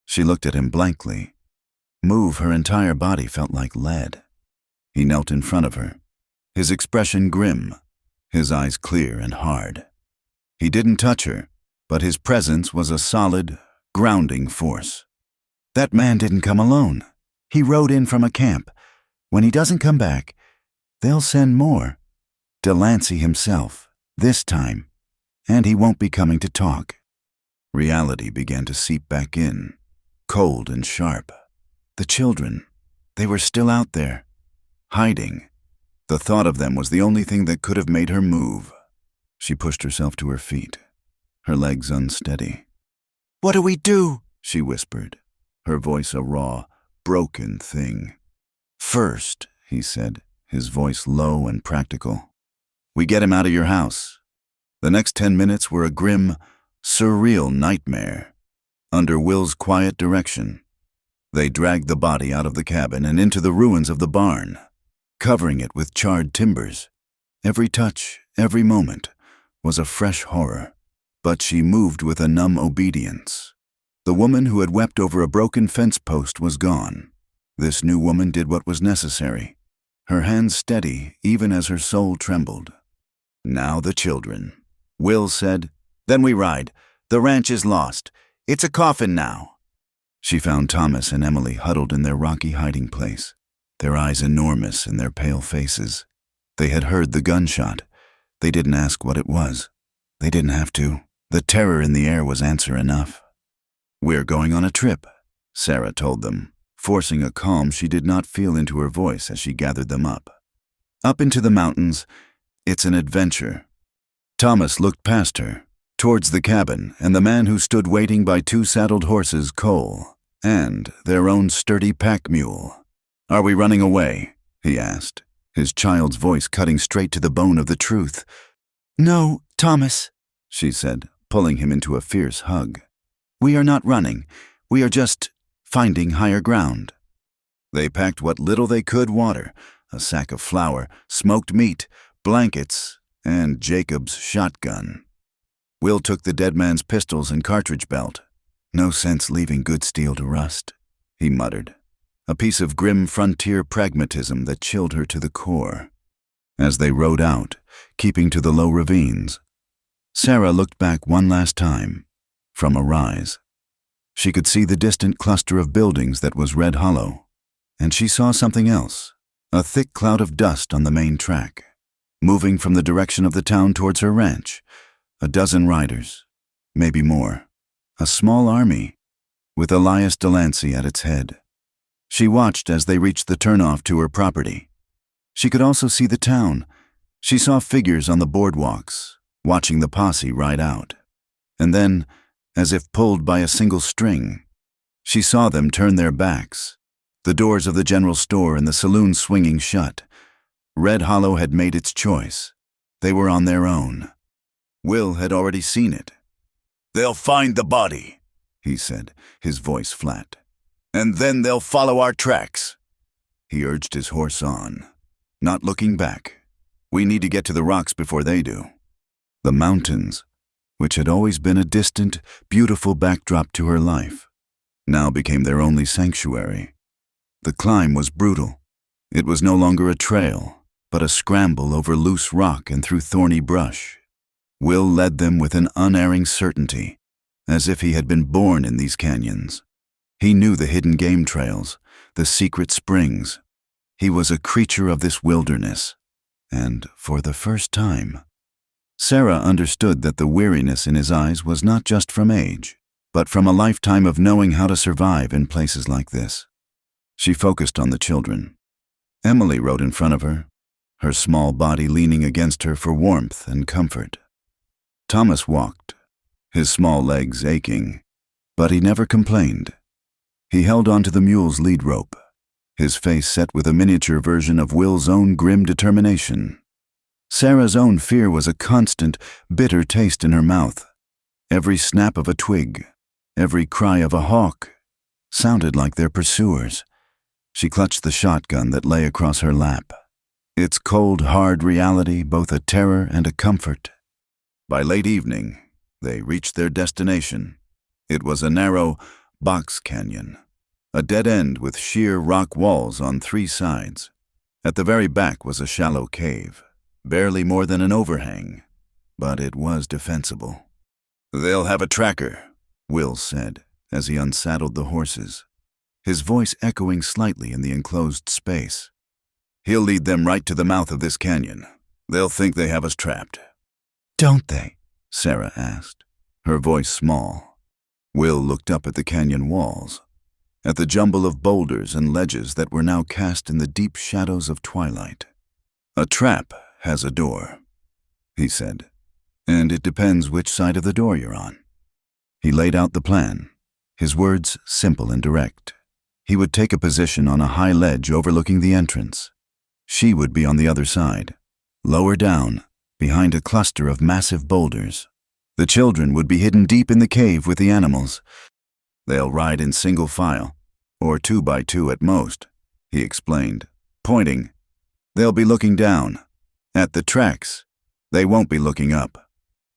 She looked at him blankly. Move, her entire body felt like lead. He knelt in front of her, his expression grim, his eyes clear and hard. He didn't touch her, but his presence was a solid, grounding force. "That man didn't come alone. He rode in from a camp. When he doesn't come back, they'll send more. Delancey himself, this time, and he won't be coming to talk." Reality began to seep back in, cold and sharp. The children, they were still out there, hiding. The thought of them was the only thing that could have made her move. She pushed herself to her feet, her legs unsteady. "What do we do?" she whispered, her voice a raw, broken thing. "First," he said, his voice low and practical, "we get him out of your house." The next 10 minutes were a grim, surreal nightmare. Under Will's quiet direction, they dragged the body out of the cabin and into the ruins of the barn, covering it with charred timbers. Every touch, every moment, was a fresh horror, but she moved with a numb obedience. The woman who had wept over a broken fence post was gone. This new woman did what was necessary, her hands steady even as her soul trembled. "Now the children," Will said. "Then we ride. The ranch is lost. It's a coffin now." She found Thomas and Emily huddled in their rocky hiding place, their eyes enormous in their pale faces. They had heard the gunshot. They didn't ask what it was. They didn't have to. The terror in the air was answer enough. "We're going on a trip," Sarah told them, forcing a calm she did not feel into her voice as she gathered them up. "Up into the mountains. It's an adventure." Thomas looked past her, towards the cabin and the man who stood waiting by 2 saddled horses, Cole, and their own sturdy pack mule. "Are we running away?" he asked, his child's voice cutting straight to the bone of the truth. "No, Thomas," she said, pulling him into a fierce hug. "We are not running. We are just finding higher ground." They packed what little they could water, a sack of flour, smoked meat, blankets, and Jacob's shotgun. Will took the dead man's pistols and cartridge belt. "No sense leaving good steel to rust," he muttered, a piece of grim frontier pragmatism that chilled her to the core. As they rode out, keeping to the low ravines, Sarah looked back one last time, from a rise. She could see the distant cluster of buildings that was Red Hollow, and she saw something else, a thick cloud of dust on the main track, moving from the direction of the town towards her ranch. A dozen riders, maybe more, a small army, with Elias Delancey at its head. She watched as they reached the turnoff to her property. She could also see the town. She saw figures on the boardwalks, watching the posse ride out. And then, as if pulled by a single string, she saw them turn their backs, the doors of the general store and the saloon swinging shut. Red Hollow had made its choice. They were on their own. Will had already seen it. "They'll find the body," he said, his voice flat. "And then they'll follow our tracks." He urged his horse on, not looking back. "We need to get to the rocks before they do." The mountains, which had always been a distant, beautiful backdrop to her life, now became their only sanctuary. The climb was brutal. It was no longer a trail, but a scramble over loose rock and through thorny brush. Will led them with an unerring certainty, as if he had been born in these canyons. He knew the hidden game trails, the secret springs. He was a creature of this wilderness, and for the first time, Sarah understood that the weariness in his eyes was not just from age, but from a lifetime of knowing how to survive in places like this. She focused on the children. Emily rode in front of her small body leaning against her for warmth and comfort. Thomas walked, his small legs aching, but he never complained. He held onto the mule's lead rope, his face set with a miniature version of Will's own grim determination. Sarah's own fear was a constant, bitter taste in her mouth. Every snap of a twig, every cry of a hawk, sounded like their pursuers. She clutched the shotgun that lay across her lap, its cold, hard reality both a terror and a comfort. By late evening, they reached their destination. It was a narrow box canyon, a dead end with sheer rock walls on 3 sides. At the very back was a shallow cave, barely more than an overhang, but it was defensible. "They'll have a tracker," Will said as he unsaddled the horses, his voice echoing slightly in the enclosed space. "He'll lead them right to the mouth of this canyon. They'll think they have us trapped." "Don't they?" Sarah asked, her voice small. Will looked up at the canyon walls, at the jumble of boulders and ledges that were now cast in the deep shadows of twilight. "A trap has a door," he said, "and it depends which side of the door you're on." He laid out the plan, his words simple and direct. He would take a position on a high ledge overlooking the entrance. She would be on the other side, lower down, behind a cluster of massive boulders. The children would be hidden deep in the cave with the animals. "They'll ride in single file, or 2 by 2 at most," he explained, pointing. "They'll be looking down. At the tracks, they won't be looking up.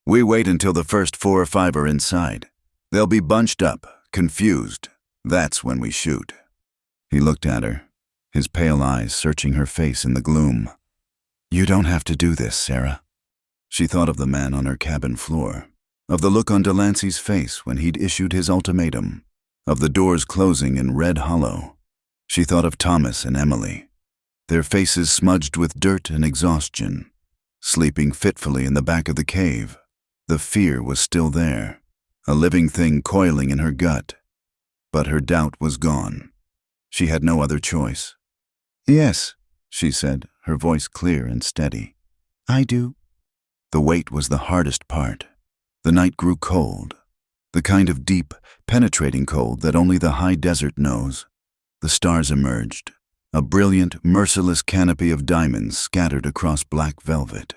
We wait until the first 4 or 5 are inside. They'll be bunched up, confused. That's when we shoot." He looked at her, his pale eyes searching her face in the gloom. "You don't have to do this, Sarah." She thought of the man on her cabin floor, of the look on Delancey's face when he'd issued his ultimatum, of the doors closing in red hollow. She thought of Thomas and Emily, their faces smudged with dirt and exhaustion, sleeping fitfully in the back of the cave. The fear was still there, a living thing coiling in her gut. But her doubt was gone. She had no other choice. "Yes," she said, her voice clear and steady. "I do." The wait was the hardest part. The night grew cold, the kind of deep, penetrating cold that only the high desert knows. The stars emerged, a brilliant, merciless canopy of diamonds scattered across black velvet.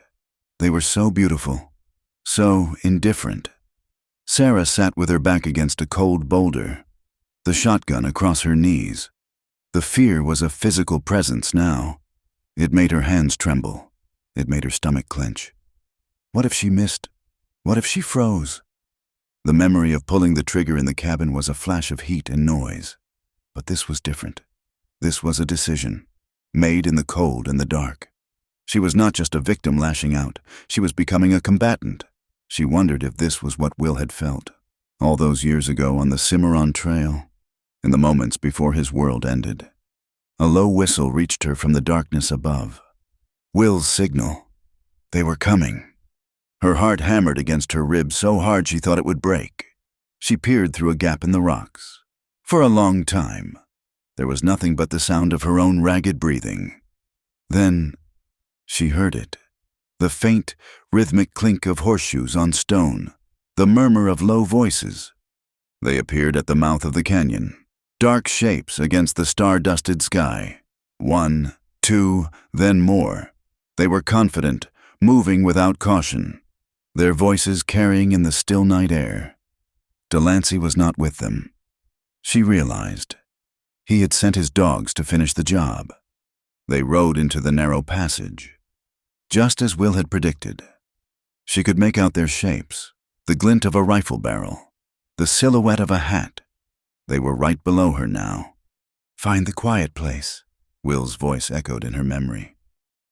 They were so beautiful, so indifferent. Sarah sat with her back against a cold boulder, the shotgun across her knees. The fear was a physical presence now. It made her hands tremble. It made her stomach clench. What if she missed? What if she froze? The memory of pulling the trigger in the cabin was a flash of heat and noise. But this was different. This was a decision, made in the cold and the dark. She was not just a victim lashing out. She was becoming a combatant. She wondered if this was what Will had felt, all those years ago on the Cimarron Trail, in the moments before his world ended. A low whistle reached her from the darkness above. Will's signal. They were coming. Her heart hammered against her ribs so hard she thought it would break. She peered through a gap in the rocks. For a long time, there was nothing but the sound of her own ragged breathing. Then, she heard it. The faint, rhythmic clink of horseshoes on stone, the murmur of low voices. They appeared at the mouth of the canyon, dark shapes against the star-dusted sky. 1, 2, then more. They were confident, moving without caution, their voices carrying in the still night air. Delancey was not with them. She realized. He had sent his dogs to finish the job. They rode into the narrow passage, just as Will had predicted. She could make out their shapes, the glint of a rifle barrel, the silhouette of a hat. They were right below her now. "Find the quiet place," Will's voice echoed in her memory.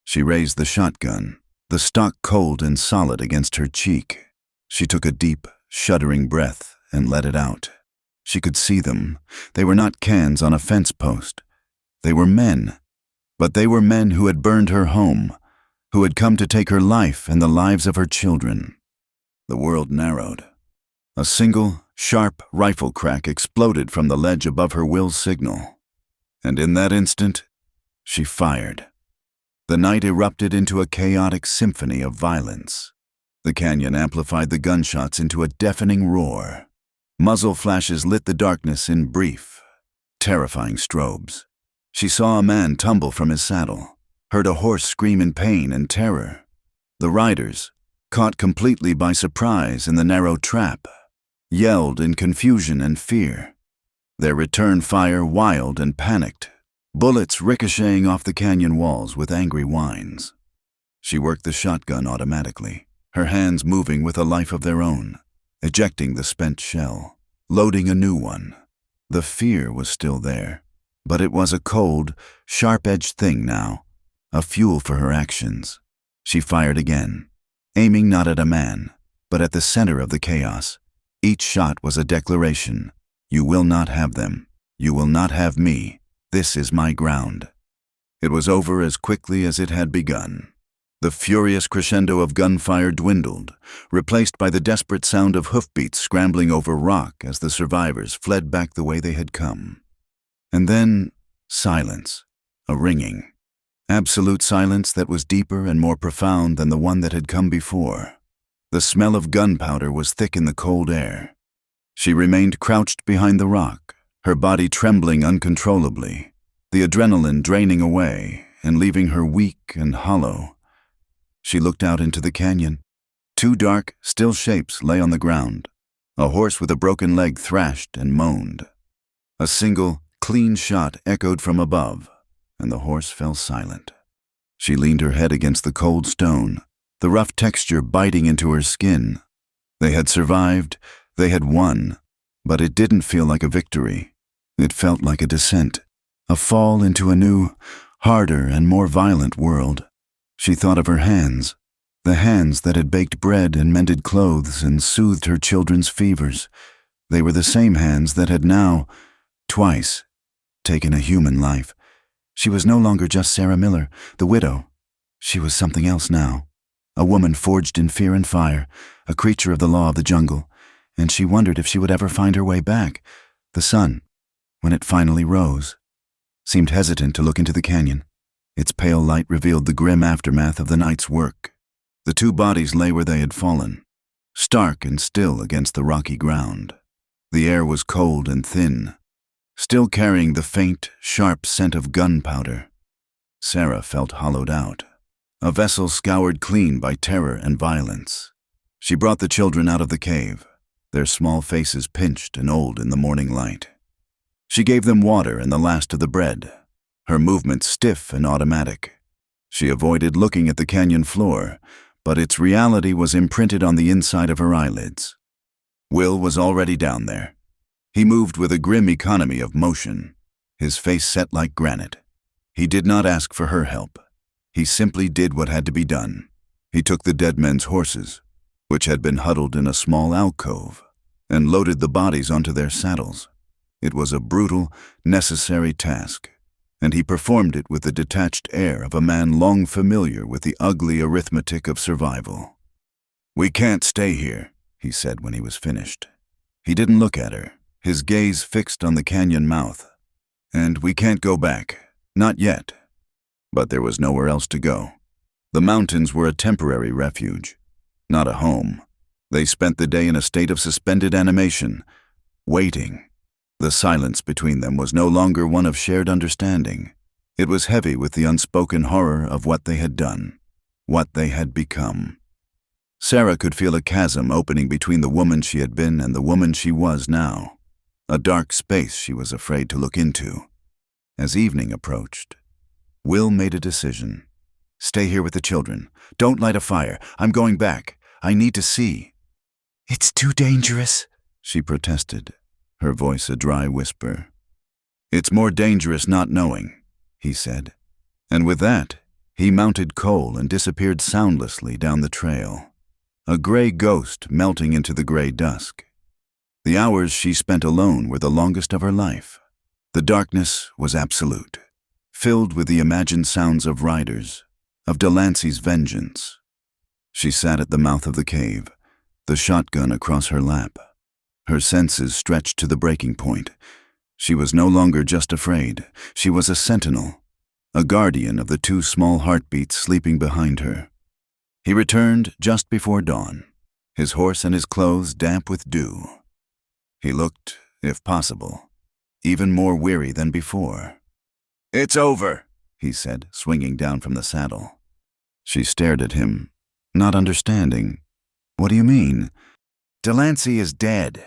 She raised the shotgun, the stock cold and solid against her cheek. She took a deep, shuddering breath and let it out. She could see them. They were not cans on a fence post. They were men. But they were men who had burned her home, who had come to take her life and the lives of her children. The world narrowed. A single, sharp rifle crack exploded from the ledge above her Will's signal. And in that instant, she fired. The night erupted into a chaotic symphony of violence. The canyon amplified the gunshots into a deafening roar. Muzzle flashes lit the darkness in brief, terrifying strobes. She saw a man tumble from his saddle, heard a horse scream in pain and terror. The riders, caught completely by surprise in the narrow trap, yelled in confusion and fear. Their return fire wild and panicked, bullets ricocheting off the canyon walls with angry whines. She worked the shotgun automatically, her hands moving with a life of their own, ejecting the spent shell, loading a new one. The fear was still there, but it was a cold, sharp-edged thing now, a fuel for her actions. She fired again, aiming not at a man, but at the center of the chaos. Each shot was a declaration. You will not have them. You will not have me. This is my ground. It was over as quickly as it had begun. The furious crescendo of gunfire dwindled, replaced by the desperate sound of hoofbeats scrambling over rock as the survivors fled back the way they had come. And then, silence, a ringing. Absolute silence that was deeper and more profound than the one that had come before. The smell of gunpowder was thick in the cold air. She remained crouched behind the rock, her body trembling uncontrollably, the adrenaline draining away and leaving her weak and hollow. She looked out into the canyon. Two dark, still shapes lay on the ground. A horse with a broken leg thrashed and moaned. A single, clean shot echoed from above, and the horse fell silent. She leaned her head against the cold stone, the rough texture biting into her skin. They had survived, they had won, but it didn't feel like a victory. It felt like a descent, a fall into a new, harder and more violent world. She thought of her hands, the hands that had baked bread and mended clothes and soothed her children's fevers. They were the same hands that had now, twice, taken a human life. She was no longer just Sarah Miller, the widow. She was something else now, a woman forged in fear and fire, a creature of the law of the jungle, and she wondered if she would ever find her way back. The sun, when it finally rose, seemed hesitant to look into the canyon. Its pale light revealed the grim aftermath of the night's work. The two bodies lay where they had fallen, stark and still against the rocky ground. The air was cold and thin, still carrying the faint, sharp scent of gunpowder. Sarah felt hollowed out, a vessel scoured clean by terror and violence. She brought the children out of the cave, their small faces pinched and old in the morning light. She gave them water and the last of the bread, her movements stiff and automatic. She avoided looking at the canyon floor, but its reality was imprinted on the inside of her eyelids. Will was already down there. He moved with a grim economy of motion, his face set like granite. He did not ask for her help. He simply did what had to be done. He took the dead men's horses, which had been huddled in a small alcove, and loaded the bodies onto their saddles. It was a brutal, necessary task, and he performed it with the detached air of a man long familiar with the ugly arithmetic of survival. "We can't stay here," he said when he was finished. He didn't look at her, his gaze fixed on the canyon mouth. "And we can't go back, not yet." But there was nowhere else to go. The mountains were a temporary refuge, not a home. They spent the day in a state of suspended animation, waiting. The silence between them was no longer one of shared understanding. It was heavy with the unspoken horror of what they had done, what they had become. Sarah could feel a chasm opening between the woman she had been and the woman she was now, a dark space she was afraid to look into. As evening approached, Will made a decision. "Stay here with the children. Don't light a fire. I'm going back. I need to see." "It's too dangerous," she protested, her voice a dry whisper. "It's more dangerous not knowing," he said. And with that, he mounted Cole and disappeared soundlessly down the trail, a gray ghost melting into the gray dusk. The hours she spent alone were the longest of her life. The darkness was absolute, filled with the imagined sounds of riders, of Delancey's vengeance. She sat at the mouth of the cave, the shotgun across her lap, her senses stretched to the breaking point. She was no longer just afraid. She was a sentinel, a guardian of the two small heartbeats sleeping behind her. He returned just before dawn, his horse and his clothes damp with dew. He looked, if possible, even more weary than before. "It's over," he said, swinging down from the saddle. She stared at him, not understanding. "What do you mean?" "Delancey is dead."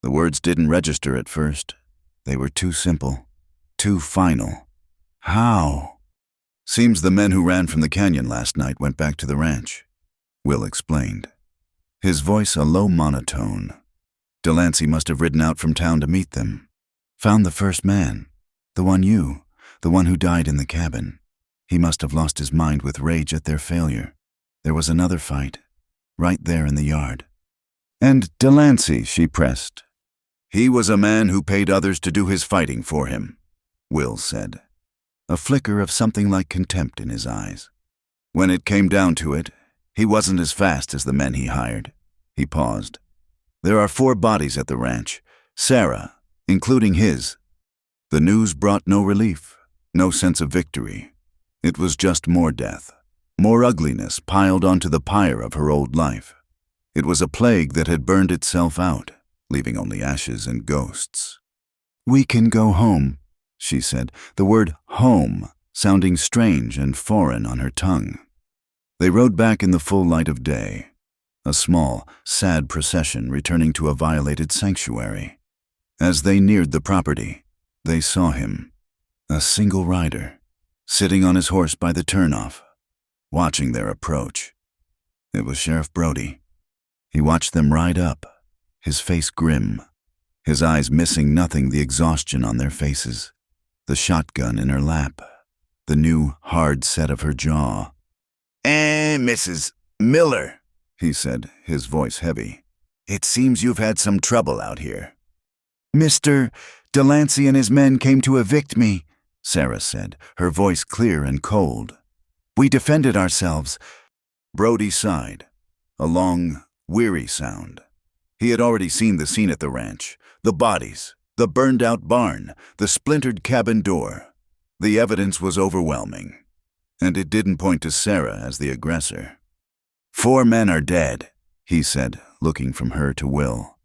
The words didn't register at first. They were too simple, too final. "How?" "Seems the men who ran from the canyon last night went back to the ranch," Will explained, his voice a low monotone. "Delancey must have ridden out from town to meet them. Found the first man, the one who died in the cabin. He must have lost his mind with rage at their failure. There was another fight, right there in the yard." "And Delancey," she pressed. "He was a man who paid others to do his fighting for him," Will said, a flicker of something like contempt in his eyes. "When it came down to it, he wasn't as fast as the men he hired." He paused. "There are 4 bodies at the ranch, Sarah, including his." The news brought no relief, no sense of victory. It was just more death, more ugliness piled onto the pyre of her old life. It was a plague that had burned itself out, leaving only ashes and ghosts. "We can go home," she said, the word home sounding strange and foreign on her tongue. They rode back in the full light of day, a small, sad procession returning to a violated sanctuary. As they neared the property, they saw him, a single rider, sitting on his horse by the turnoff, watching their approach. It was Sheriff Brody. He watched them ride up, his face grim, his eyes missing nothing the exhaustion on their faces, the shotgun in her lap, the new hard set of her jaw. Mrs. Miller," he said, his voice heavy. "It seems you've had some trouble out here." "Mr. Delancey and his men came to evict me," Sarah said, her voice clear and cold. "We defended ourselves." Brody sighed, a long, weary sound. He had already seen the scene at the ranch, the bodies, the burned-out barn, the splintered cabin door. The evidence was overwhelming, and it didn't point to Sarah as the aggressor. "4 men are dead," he said, looking from her to Will.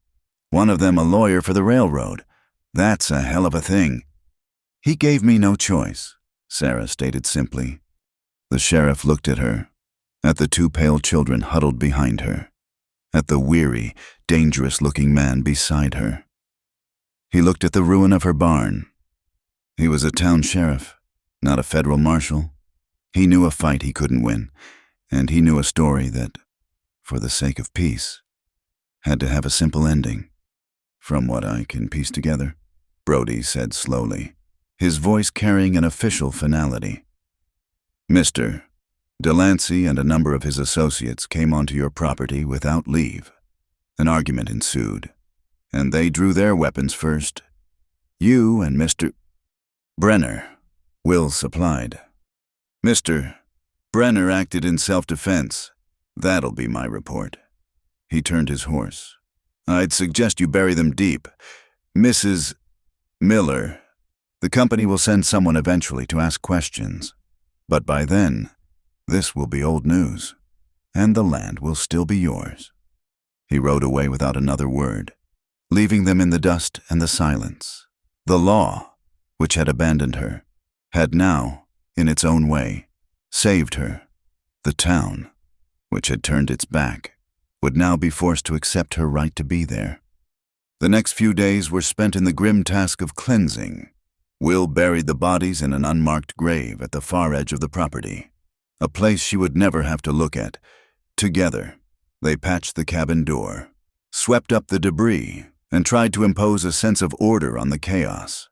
"One of them a lawyer for the railroad. That's a hell of a thing." "He gave me no choice," Sarah stated simply. The sheriff looked at her, at the 2 pale children huddled behind her, at the weary, dangerous-looking man beside her. He looked at the ruin of her barn. He was a town sheriff, not a federal marshal. He knew a fight he couldn't win, and he knew a story that, for the sake of peace, had to have a simple ending. "From what I can piece together," Brody said slowly, his voice carrying an official finality. "Mr. Delancey and a number of his associates came onto your property without leave. An argument ensued, and they drew their weapons first. You and Mr. Brenner," Will supplied. "Mr. Brenner acted in self-defense. That'll be my report." He turned his horse. "I'd suggest you bury them deep. Mrs. Miller, the company will send someone eventually to ask questions. But by then, this will be old news, and the land will still be yours." He rode away without another word, leaving them in the dust and the silence. The law, which had abandoned her, had now, in its own way, saved her. The town, which had turned its back, would now be forced to accept her right to be there. The next few days were spent in the grim task of cleansing. Will buried the bodies in an unmarked grave at the far edge of the property, a place she would never have to look at. Together, they patched the cabin door, swept up the debris, and tried to impose a sense of order on the chaos.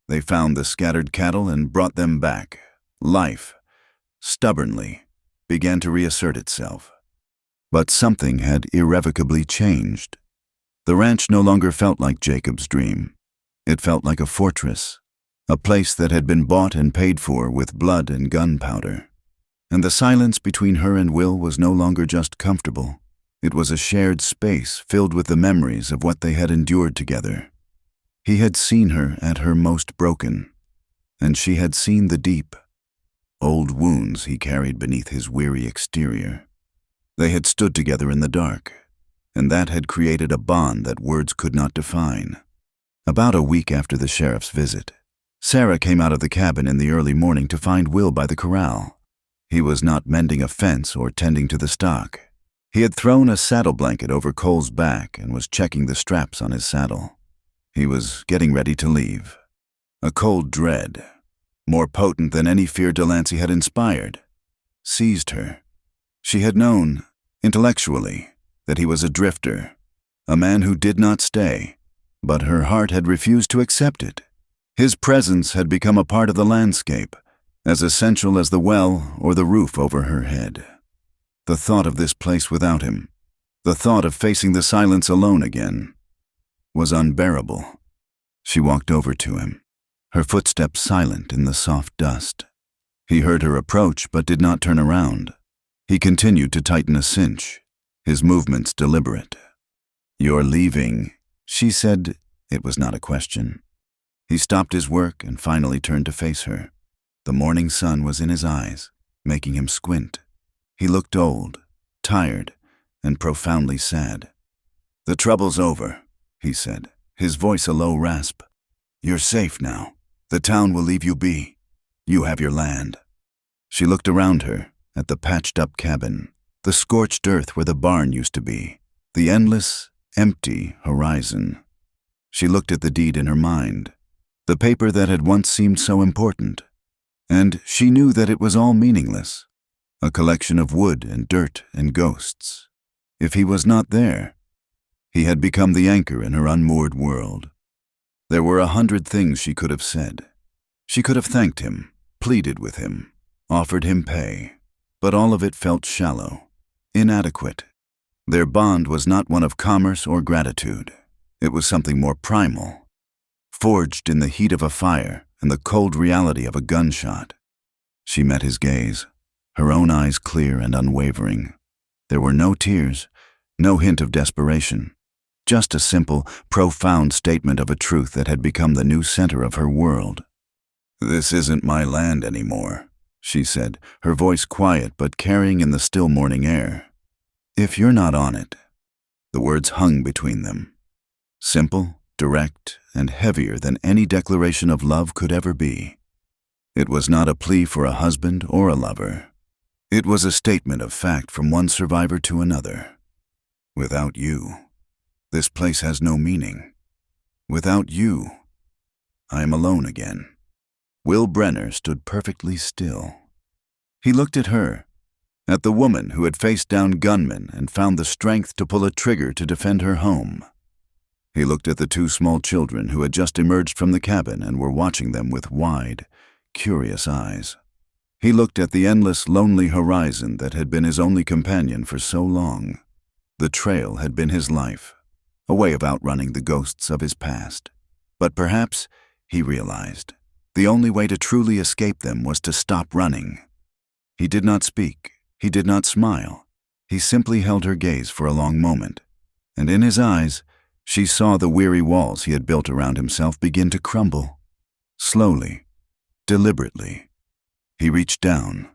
They found the scattered cattle and brought them back. Life, stubbornly, began to reassert itself. But something had irrevocably changed. The ranch no longer felt like Jacob's dream. It felt like a fortress, a place that had been bought and paid for with blood and gunpowder. And the silence between her and Will was no longer just comfortable. It was a shared space filled with the memories of what they had endured together. He had seen her at her most broken, and she had seen the deep, old wounds he carried beneath his weary exterior. They had stood together in the dark, and that had created a bond that words could not define. About a week after the sheriff's visit, Sarah came out of the cabin in the early morning to find Will by the corral. He was not mending a fence or tending to the stock. He had thrown a saddle blanket over Cole's back and was checking the straps on his saddle. He was getting ready to leave. A cold dread, more potent than any fear Delancey had inspired, seized her. She had known, intellectually, that he was a drifter, a man who did not stay, but her heart had refused to accept it. His presence had become a part of the landscape, as essential as the well or the roof over her head. The thought of this place without him, the thought of facing the silence alone again, was unbearable. She walked over to him, her footsteps silent in the soft dust. He heard her approach but did not turn around. He continued to tighten a cinch, his movements deliberate. "You're leaving," she said. It was not a question. He stopped his work and finally turned to face her. The morning sun was in his eyes, making him squint. He looked old, tired, and profoundly sad. "The trouble's over," he said, his voice a low rasp. "You're safe now. The town will leave you be. You have your land." She looked around her, at the patched-up cabin, the scorched earth where the barn used to be, the endless, empty horizon. She looked at the deed in her mind, the paper that had once seemed so important, and she knew that it was all meaningless, a collection of wood and dirt and ghosts. If he was not there, he had become the anchor in her unmoored world. There were 100 things she could have said. She could have thanked him, pleaded with him, offered him pay, but all of it felt shallow, inadequate. Their bond was not one of commerce or gratitude. It was something more primal, forged in the heat of a fire and the cold reality of a gunshot. She met his gaze, her own eyes clear and unwavering. There were no tears, no hint of desperation, just a simple, profound statement of a truth that had become the new center of her world. "This isn't my land anymore," she said, her voice quiet but carrying in the still morning air. "If you're not on it." The words hung between them, simple, direct, and heavier than any declaration of love could ever be. It was not a plea for a husband or a lover. It was a statement of fact from one survivor to another. "Without you, this place has no meaning. Without you, I am alone again." Will Brenner stood perfectly still. He looked at her, at the woman who had faced down gunmen and found the strength to pull a trigger to defend her home. He looked at the 2 small children who had just emerged from the cabin and were watching them with wide, curious eyes. He looked at the endless, lonely horizon that had been his only companion for so long. The trail had been his life, a way of outrunning the ghosts of his past. But perhaps, he realized, the only way to truly escape them was to stop running. He did not speak. He did not smile. He simply held her gaze for a long moment, and in his eyes, she saw the weary walls he had built around himself begin to crumble. Slowly, deliberately, he reached down,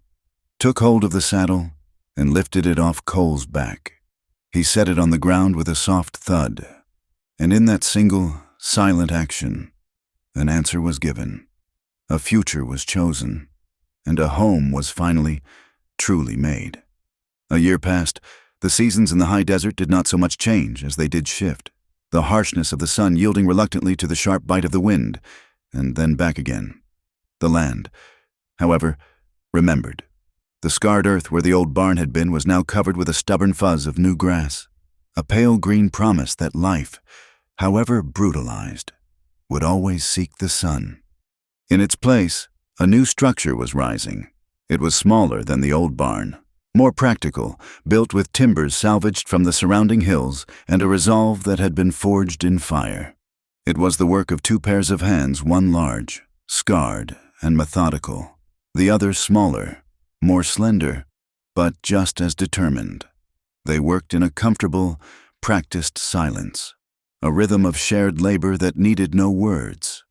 took hold of the saddle, and lifted it off Cole's back. He set it on the ground with a soft thud, and in that single, silent action, an answer was given. A future was chosen, and a home was finally, truly made. A year passed. The seasons in the high desert did not so much change as they did shift, the harshness of the sun yielding reluctantly to the sharp bite of the wind, and then back again. The land, however, remembered. The scarred earth where the old barn had been was now covered with a stubborn fuzz of new grass, a pale green promise that life, however brutalized, would always seek the sun. In its place, a new structure was rising. It was smaller than the old barn, more practical, built with timbers salvaged from the surrounding hills and a resolve that had been forged in fire. It was the work of two pairs of hands, one large, scarred, and methodical, the other smaller, more slender, but just as determined. They worked in a comfortable, practiced silence, a rhythm of shared labor that needed no words.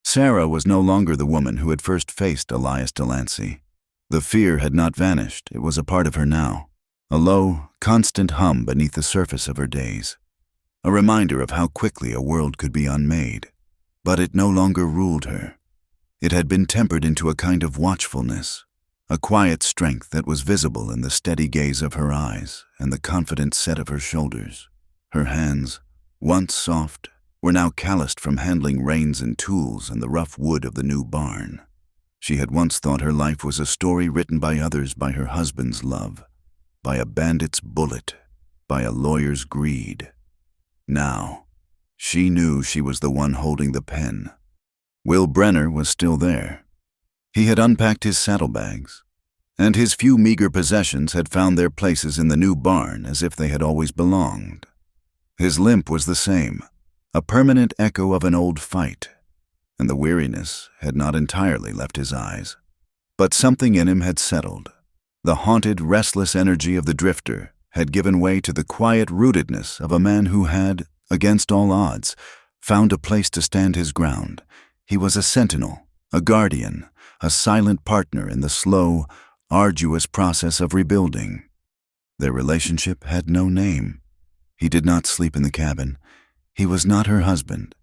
Sarah was no longer the woman who had first faced Elias Delancey. The fear had not vanished, it was a part of her now, a low, constant hum beneath the surface of her days, a reminder of how quickly a world could be unmade. But it no longer ruled her. It had been tempered into a kind of watchfulness, a quiet strength that was visible in the steady gaze of her eyes and the confident set of her shoulders. Her hands, once soft, were now calloused from handling reins and tools and the rough wood of the new barn. She had once thought her life was a story written by others, by her husband's love, by a bandit's bullet, by a lawyer's greed. Now, she knew she was the one holding the pen. Will Brenner was still there. He had unpacked his saddlebags, and his few meager possessions had found their places in the new barn as if they had always belonged. His limp was the same, a permanent echo of an old fight, and the weariness had not entirely left his eyes. But something in him had settled. The haunted, restless energy of the drifter had given way to the quiet rootedness of a man who had, against all odds, found a place to stand his ground. He was a sentinel, a guardian, a silent partner in the slow, arduous process of rebuilding. Their relationship had no name. He did not sleep in the cabin. He was not her husband,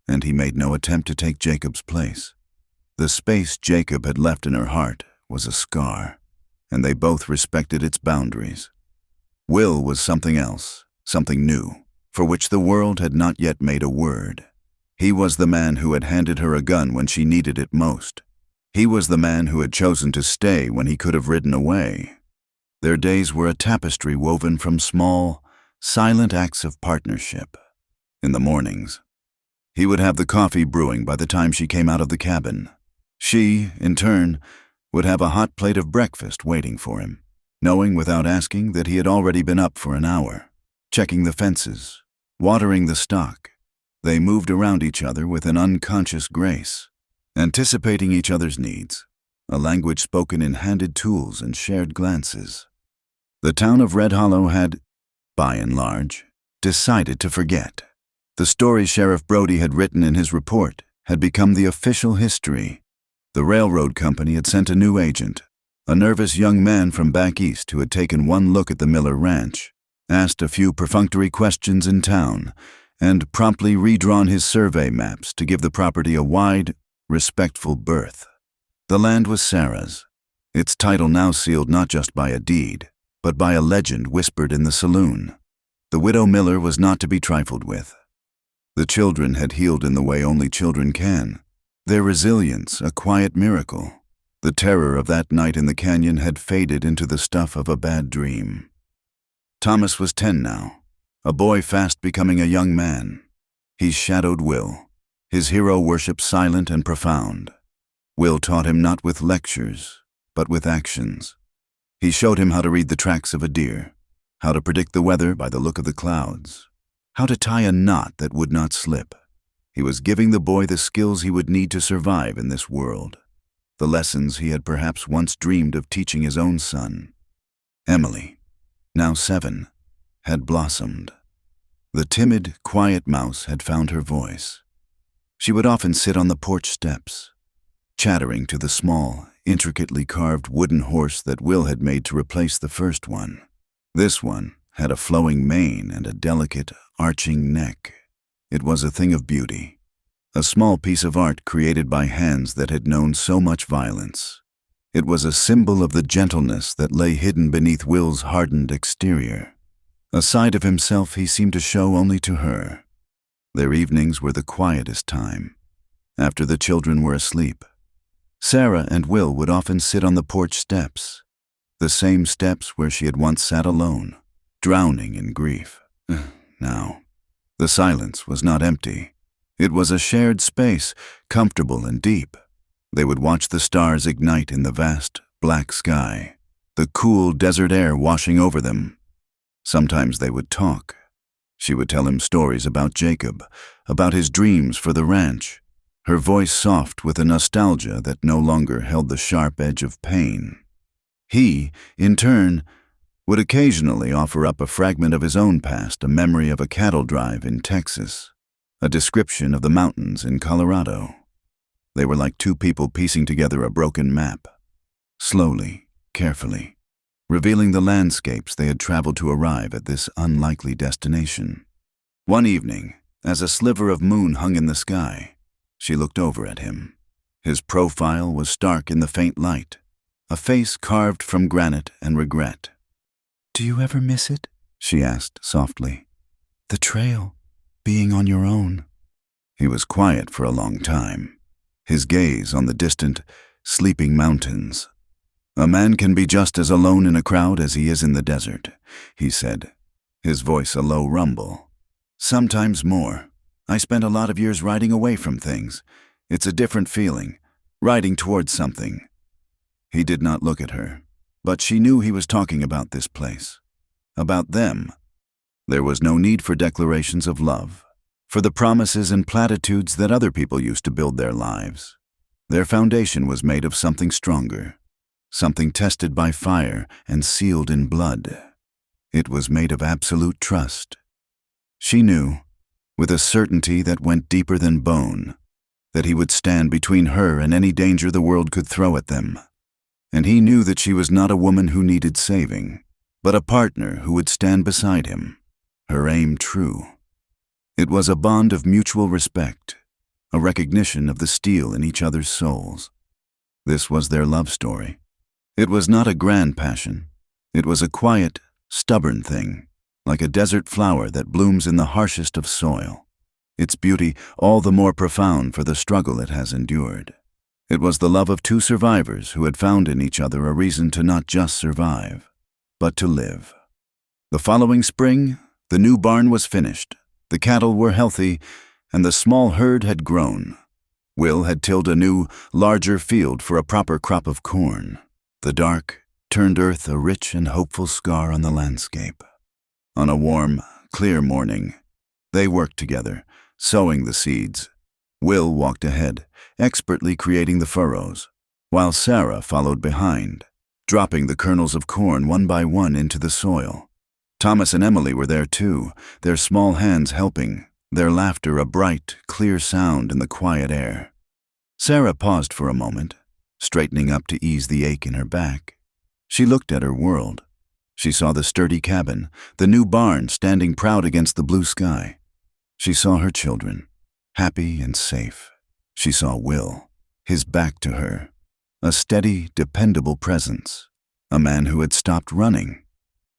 and he made no attempt to take Jacob's place. The space Jacob had left in her heart was a scar, and they both respected its boundaries. Will was something else, something new, for which the world had not yet made a word. He was the man who had handed her a gun when she needed it most. He was the man who had chosen to stay when he could have ridden away. Their days were a tapestry woven from small, silent acts of partnership. In the mornings, he would have the coffee brewing by the time she came out of the cabin. She, in turn, would have a hot plate of breakfast waiting for him, knowing without asking that he had already been up for an hour, checking the fences, watering the stock. They moved around each other with an unconscious grace, anticipating each other's needs, a language spoken in handed tools and shared glances. The town of Red Hollow had, by and large, decided to forget. The story Sheriff Brody had written in his report had become the official history. The railroad company had sent a new agent, a nervous young man from back east who had taken one look at the Miller Ranch, asked a few perfunctory questions in town, and promptly redrawn his survey maps to give the property a wide, respectful berth. The land was Sarah's, its title now sealed not just by a deed, but by a legend whispered in the saloon. The widow Miller was not to be trifled with. The children had healed in the way only children can, their resilience a quiet miracle. The terror of that night in the canyon had faded into the stuff of a bad dream. Thomas was 10 now, a boy fast becoming a young man. He shadowed Will, his hero worship silent and profound. Will taught him not with lectures, but with actions. He showed him how to read the tracks of a deer, how to predict the weather by the look of the clouds, how to tie a knot that would not slip. He was giving the boy the skills he would need to survive in this world, the lessons he had perhaps once dreamed of teaching his own son. Emily, now 7, had blossomed. The timid, quiet mouse had found her voice. She would often sit on the porch steps, chattering to the small, intricately carved wooden horse that Will had made to replace the first one. This one had a flowing mane and a delicate, arching neck. It was a thing of beauty, a small piece of art created by hands that had known so much violence. It was a symbol of the gentleness that lay hidden beneath Will's hardened exterior, a side of himself he seemed to show only to her. Their evenings were the quietest time, after the children were asleep. Sarah and Will would often sit on the porch steps, the same steps where she had once sat alone, drowning in grief. Now, the silence was not empty. It was a shared space, comfortable and deep. They would watch the stars ignite in the vast, black sky, the cool desert air washing over them. Sometimes they would talk. She would tell him stories about Jacob, about his dreams for the ranch, her voice soft with a nostalgia that no longer held the sharp edge of pain. He, in turn, would occasionally offer up a fragment of his own past, a memory of a cattle drive in Texas, a description of the mountains in Colorado. They were like two people piecing together a broken map, slowly, carefully, revealing the landscapes they had traveled to arrive at this unlikely destination. One evening, as a sliver of moon hung in the sky, she looked over at him. His profile was stark in the faint light, a face carved from granite and regret. "Do you ever miss it?" she asked softly. "The trail, being on your own." He was quiet for a long time, his gaze on the distant, sleeping mountains. "A man can be just as alone in a crowd as he is in the desert," he said, his voice a low rumble. "Sometimes more. I spent a lot of years riding away from things. It's a different feeling, riding towards something." He did not look at her, but she knew he was talking about this place, about them. There was no need for declarations of love, for the promises and platitudes that other people used to build their lives. Their foundation was made of something stronger, something tested by fire and sealed in blood. It was made of absolute trust. She knew, with a certainty that went deeper than bone, that he would stand between her and any danger the world could throw at them. And he knew that she was not a woman who needed saving, but a partner who would stand beside him, her aim true. It was a bond of mutual respect, a recognition of the steel in each other's souls. This was their love story. It was not a grand passion. It was a quiet, stubborn thing, like a desert flower that blooms in the harshest of soil, its beauty all the more profound for the struggle it has endured. It was the love of two survivors who had found in each other a reason to not just survive, but to live. The following spring, the new barn was finished, the cattle were healthy, and the small herd had grown. Will had tilled a new, larger field for a proper crop of corn. The dark turned earth a rich and hopeful scar on the landscape. On a warm, clear morning, they worked together, sowing the seeds. Will walked ahead, expertly creating the furrows, while Sarah followed behind, dropping the kernels of corn one by one into the soil. Thomas and Emily were there too, their small hands helping, their laughter a bright, clear sound in the quiet air. Sarah paused for a moment, straightening up to ease the ache in her back. She looked at her world. She saw the sturdy cabin, the new barn standing proud against the blue sky. She saw her children, happy and safe. She saw Will, his back to her, a steady, dependable presence, a man who had stopped running.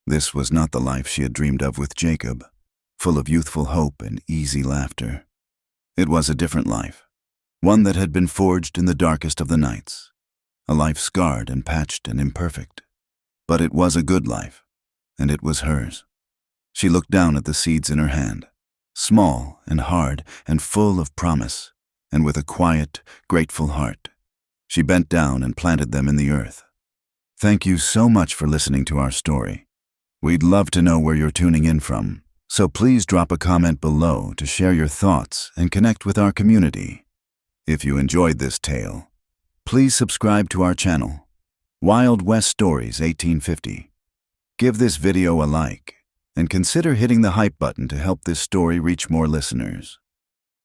This was not the life she had dreamed of with Jacob, full of youthful hope and easy laughter. It was a different life, one that had been forged in the darkest of the nights, a life scarred and patched and imperfect. But it was a good life, and it was hers. She looked down at the seeds in her hand, small and hard and full of promise, and with a quiet, grateful heart. She bent down and planted them in the earth. Thank you so much for listening to our story. We'd love to know where you're tuning in from, so please drop a comment below to share your thoughts and connect with our community. If you enjoyed this tale, please subscribe to our channel, Wild West Stories 1850. Give this video a like, and consider hitting the hype button to help this story reach more listeners.